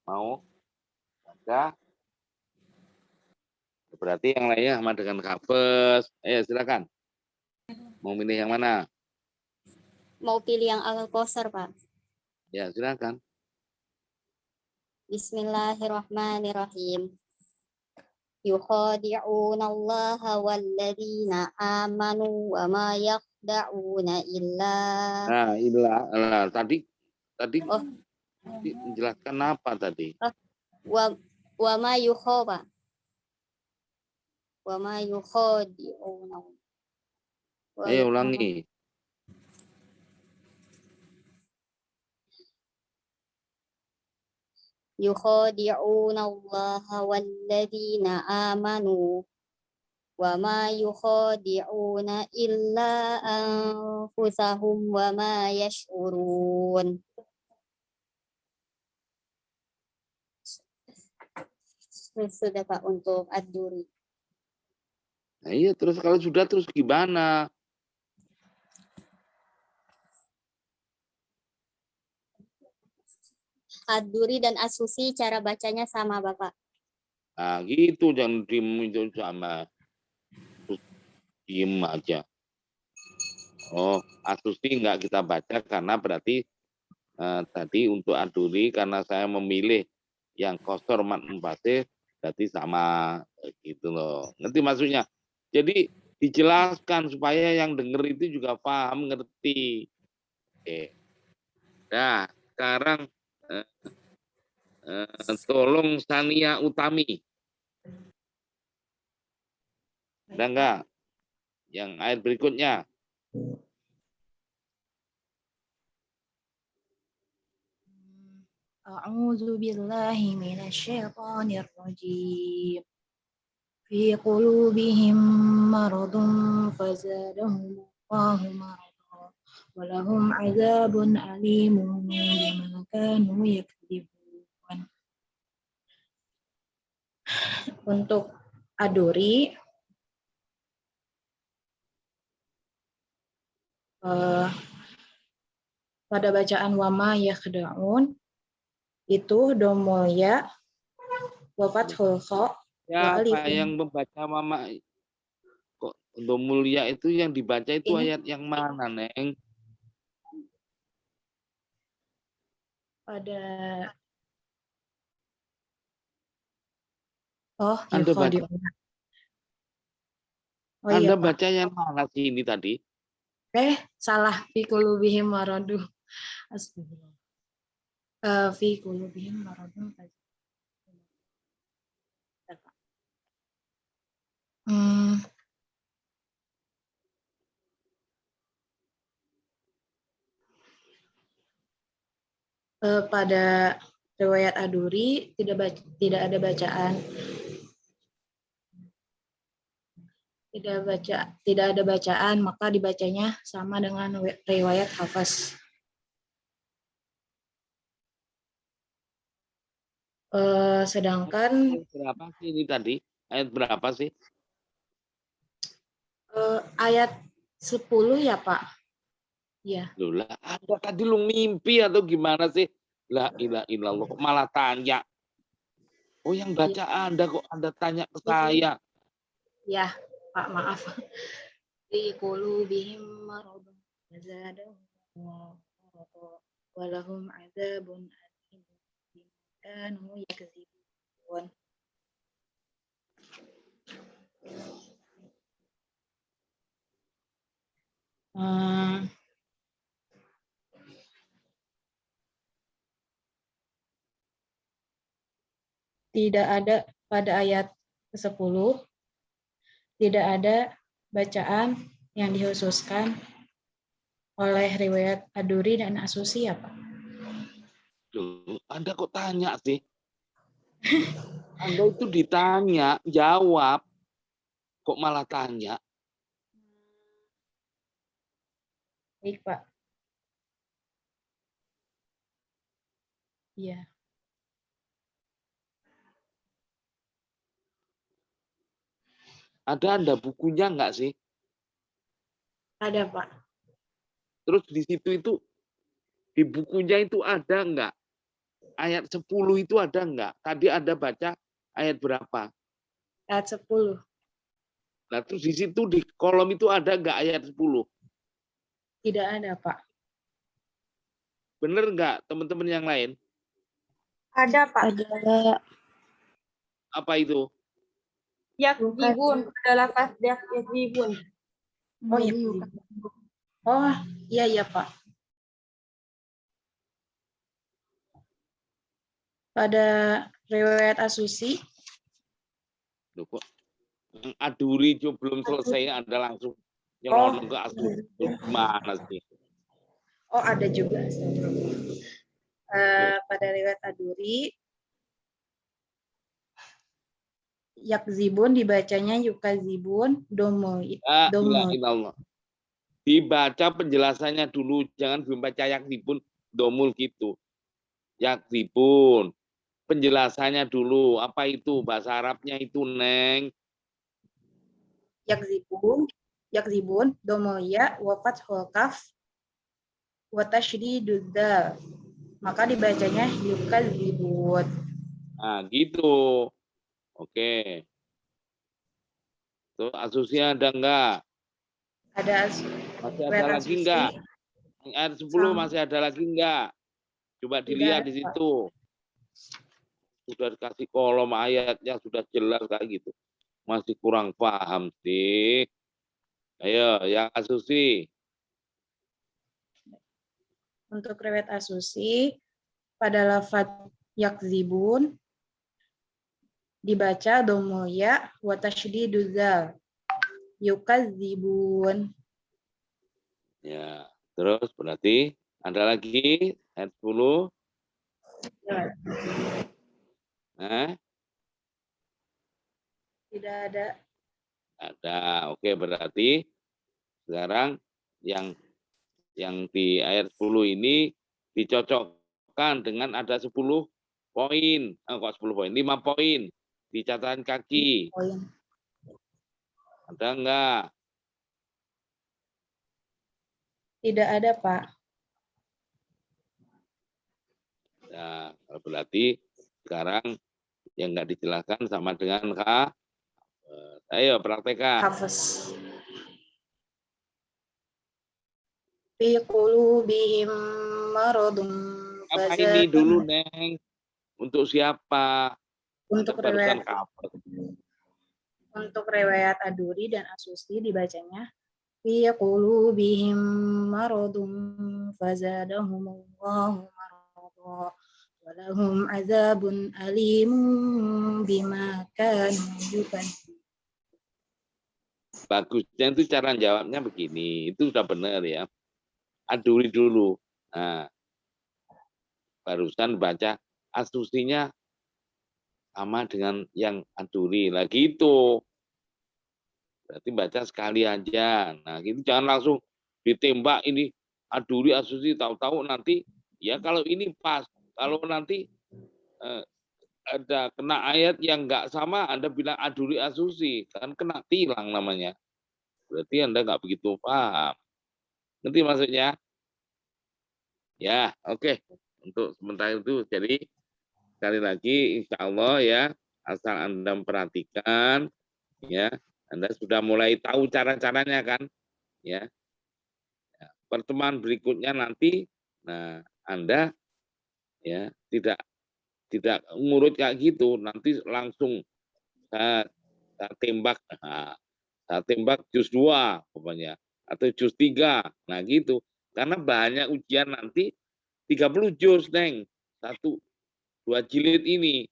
S1: Mau? Ada? Berarti yang lainnya sama dengan kafes. Silakan. Mau milih yang mana?
S5: Mau pilih yang al-qasr, Pak.
S1: Ya, silakan.
S5: Bismillahirrahmanirrahim. Yukhadi'una allaha walladzina amanu wa ma yakhda'una illa.
S1: Nah, inilah tadi menjelaskan apa tadi?
S5: Wa ma yukhoba. Wa ma yukhadi'una.
S1: Ayo ulangi.
S5: Yukhadi'una allaha walladzina amanu wa ma yukhadi'una illa anfusahum wa ma yash'urun. Sudah, Pak, untuk ad-duri.
S1: Nah, iya, terus kalau sudah terus gimana?
S5: Ad-duri dan as-susi cara bacanya sama, Bapak.
S1: Nah, gitu, jangan diem itu sama. Terus diem aja. Oh, asusi enggak kita baca karena berarti tadi untuk aduri karena saya memilih yang kosor mat munfasil berarti sama gitu loh. Ngerti maksudnya? Jadi dijelaskan supaya yang denger itu juga paham, ngerti. Oke. Nah, sekarang tolong Sania Utami. Ada enggak? Yang ayat berikutnya.
S6: A'udzu billahi minasyaitonir rajim. Fi qulubihim maradun fazadahumullahu maradan wa lahum 'adzabun alimun bima kanu yakdzibun. Untuk Aduri pada bacaan wama yakhda'un itu domulya wa fathul kha wa alif.
S1: Siapa yang membaca mama kok untuk mulia itu yang dibaca itu
S6: Ini.
S1: ayat yang mana, Neng?
S6: Pada
S1: Anda baca, Anda
S6: iya, Pak.
S1: baca yang mana sih ini tadi?
S6: Salah, fi qulubihim maradun. Astagfirullah. Fi qulubihim maradun. Pada riwayat Aduri tidak ada bacaan, tidak ada bacaan, maka dibacanya sama dengan riwayat Hafs. Sedangkan
S1: Berapa sih ini tadi? Ayat berapa sih?
S6: ayat 10 ya, Pak? Ya.
S1: Loh lah, Anda tadi lu mimpi atau gimana sih? La ilaha illallah, kok malah tanya. Oh, yang baca Anda, kok Anda tanya ke saya?
S6: Ya, Pak, maaf. Fi qulubihim maradun fazadahum wa lahum 'adzabun alim kanu yakdzibun. Tidak ada pada ayat ke-10, tidak ada bacaan yang dikhususkan oleh riwayat Aduri dan Asusi ya, Pak?
S1: Loh, Anda kok tanya sih? Anda itu ditanya, jawab. Kok malah tanya?
S6: Baik, Pak. Iya.
S1: Ada Anda bukunya nggak sih?
S6: Ada, Pak.
S1: Terus di situ itu, di bukunya itu ada nggak? Ayat 10 itu ada nggak? Tadi Anda baca ayat berapa?
S6: Ayat 10.
S1: Nah, terus di situ di kolom itu ada nggak ayat 10?
S6: Tidak ada, Pak.
S1: Bener nggak teman-teman yang lain?
S2: Ada, Pak.
S5: Ada.
S1: Apa itu?
S2: Yakdzibun adalah lafaz yakdzibun.
S6: Oh, iya. Oh, iya, Pak. Pada riwayat Asusi,
S1: Loh, kok Aduri itu belum selesai, Anda langsung nyelonong ke Aduri. Gimana sih?
S6: oh ada juga. Pada riwayat Aduri, yakzibun dibacanya yukazibun, domo.
S1: Allah. Dibaca penjelasannya dulu, jangan membaca yakzibun domul gitu. Yakzibun. Penjelasannya dulu, apa itu bahasa Arabnya itu, Neng?
S6: Yakzibun, domo ya, wafat holkaf, watashdidud dal. Maka dibacanya yukazibun.
S1: Nah, gitu. Oke. Tuh, Asusnya ada enggak?
S6: Ada.
S1: Masih ada lagi enggak? Ayat 10 masih ada lagi enggak? Coba dilihat di situ. Sudah dikasih kolom ayatnya, sudah jelas kayak gitu. Masih kurang paham sih. Ayo, yang Asusi.
S6: Untuk riwayat Asusi, pada lafaz yakzibun dibaca domo ya wa tasydiduz zal. yukadzibun.
S1: Ya, terus berarti ada lagi ayat 10. Nah,
S6: Tidak ada.
S1: ada. Oke, berarti sekarang yang di ayat 10 ini dicocokkan dengan ada 10 poin. Kok 10 poin? 5 poin di catatan kaki.
S6: Poin.
S1: Ada enggak?
S6: Tidak ada, Pak.
S1: Nah, berarti sekarang yang enggak dijelaskan sama dengan Kak. Ayo praktekkan.
S6: Hafes. Fi qulubihim maradun.
S1: Apa ini dulu, Neng? Untuk siapa?
S6: Untuk
S1: Barusan
S6: riwayat,
S1: kapan?
S6: untuk riwayat Aduri dan Asusi dibacanya fi qulubihim maradun fazadahumullahu marada walahum azabun alimun bima kanu yukadzibun.
S1: Bagusnya itu cara jawabnya begini. Itu sudah benar ya. Aduri dulu. Nah, barusan baca asusinya sama dengan yang aduri. Lagi itu. Berarti baca sekali aja. Nah, gitu jangan langsung ditembak ini aduri asusi, tahu-tahu nanti ya kalau ini pas. Kalau nanti ada kena ayat yang enggak sama, Anda bilang aduri asusi, kan kena tilang namanya. Berarti Anda enggak begitu paham. Ngerti maksudnya? Ya, oke. Untuk sementara itu, jadi sekali lagi insya Allah ya, asal Anda memperhatikan, ya, Anda sudah mulai tahu cara-caranya kan, ya. Pertemuan berikutnya nanti, nah Anda ya tidak ngurut kayak gitu, nanti langsung saya tembak, saya tembak juz 2 pokoknya, atau juz 3, nah gitu. Karena banyak ujian nanti 30 juz, Neng. 1-2 jilid ini.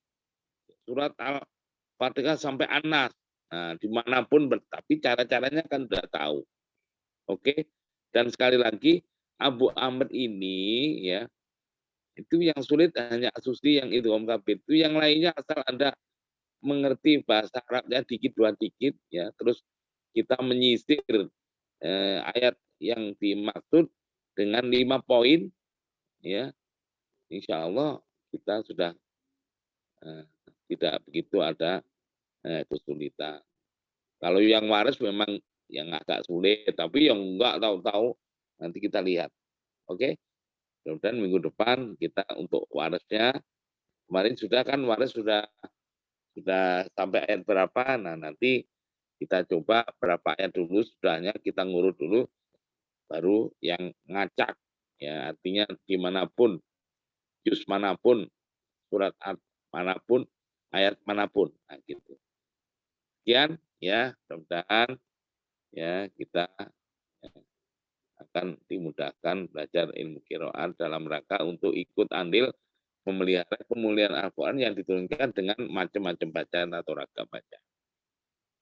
S1: Surat Al-Fatihah sampai An-Nas. Nah, dimanapun, tapi cara-caranya kan sudah tahu. Oke. Dan sekali lagi, Abu Amr ini, ya, itu yang sulit hanya Asusi yang itu, Om Kabir. Itu yang lainnya asal Anda mengerti bahasa Arabnya dikit dua dikit, ya, terus kita menyisir ayat yang dimaksud dengan 5 poin, ya, insya Allah kita sudah tidak begitu ada kesulitan. Kalau yang waris memang yang agak sulit, tapi yang enggak tahu-tahu nanti kita lihat. Oke? Kemudian minggu depan kita untuk warisnya, kemarin sudah kan waris sudah sampai ayat berapa, nah nanti kita coba berapa ayat dulu, sudahnya kita ngurut dulu, baru yang ngacak, ya artinya dimanapun, juz manapun, surat manapun, ayat manapun, nah gitu. Sekian ya, mudah-mudahan ya kita akan dimudahkan belajar ilmu qiraat dalam rangka untuk ikut andil memelihara kemuliaan Al-Quran yang diturunkan dengan macam-macam bacaan atau ragam bacaan.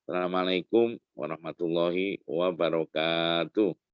S1: Assalamualaikum warahmatullahi wabarakatuh.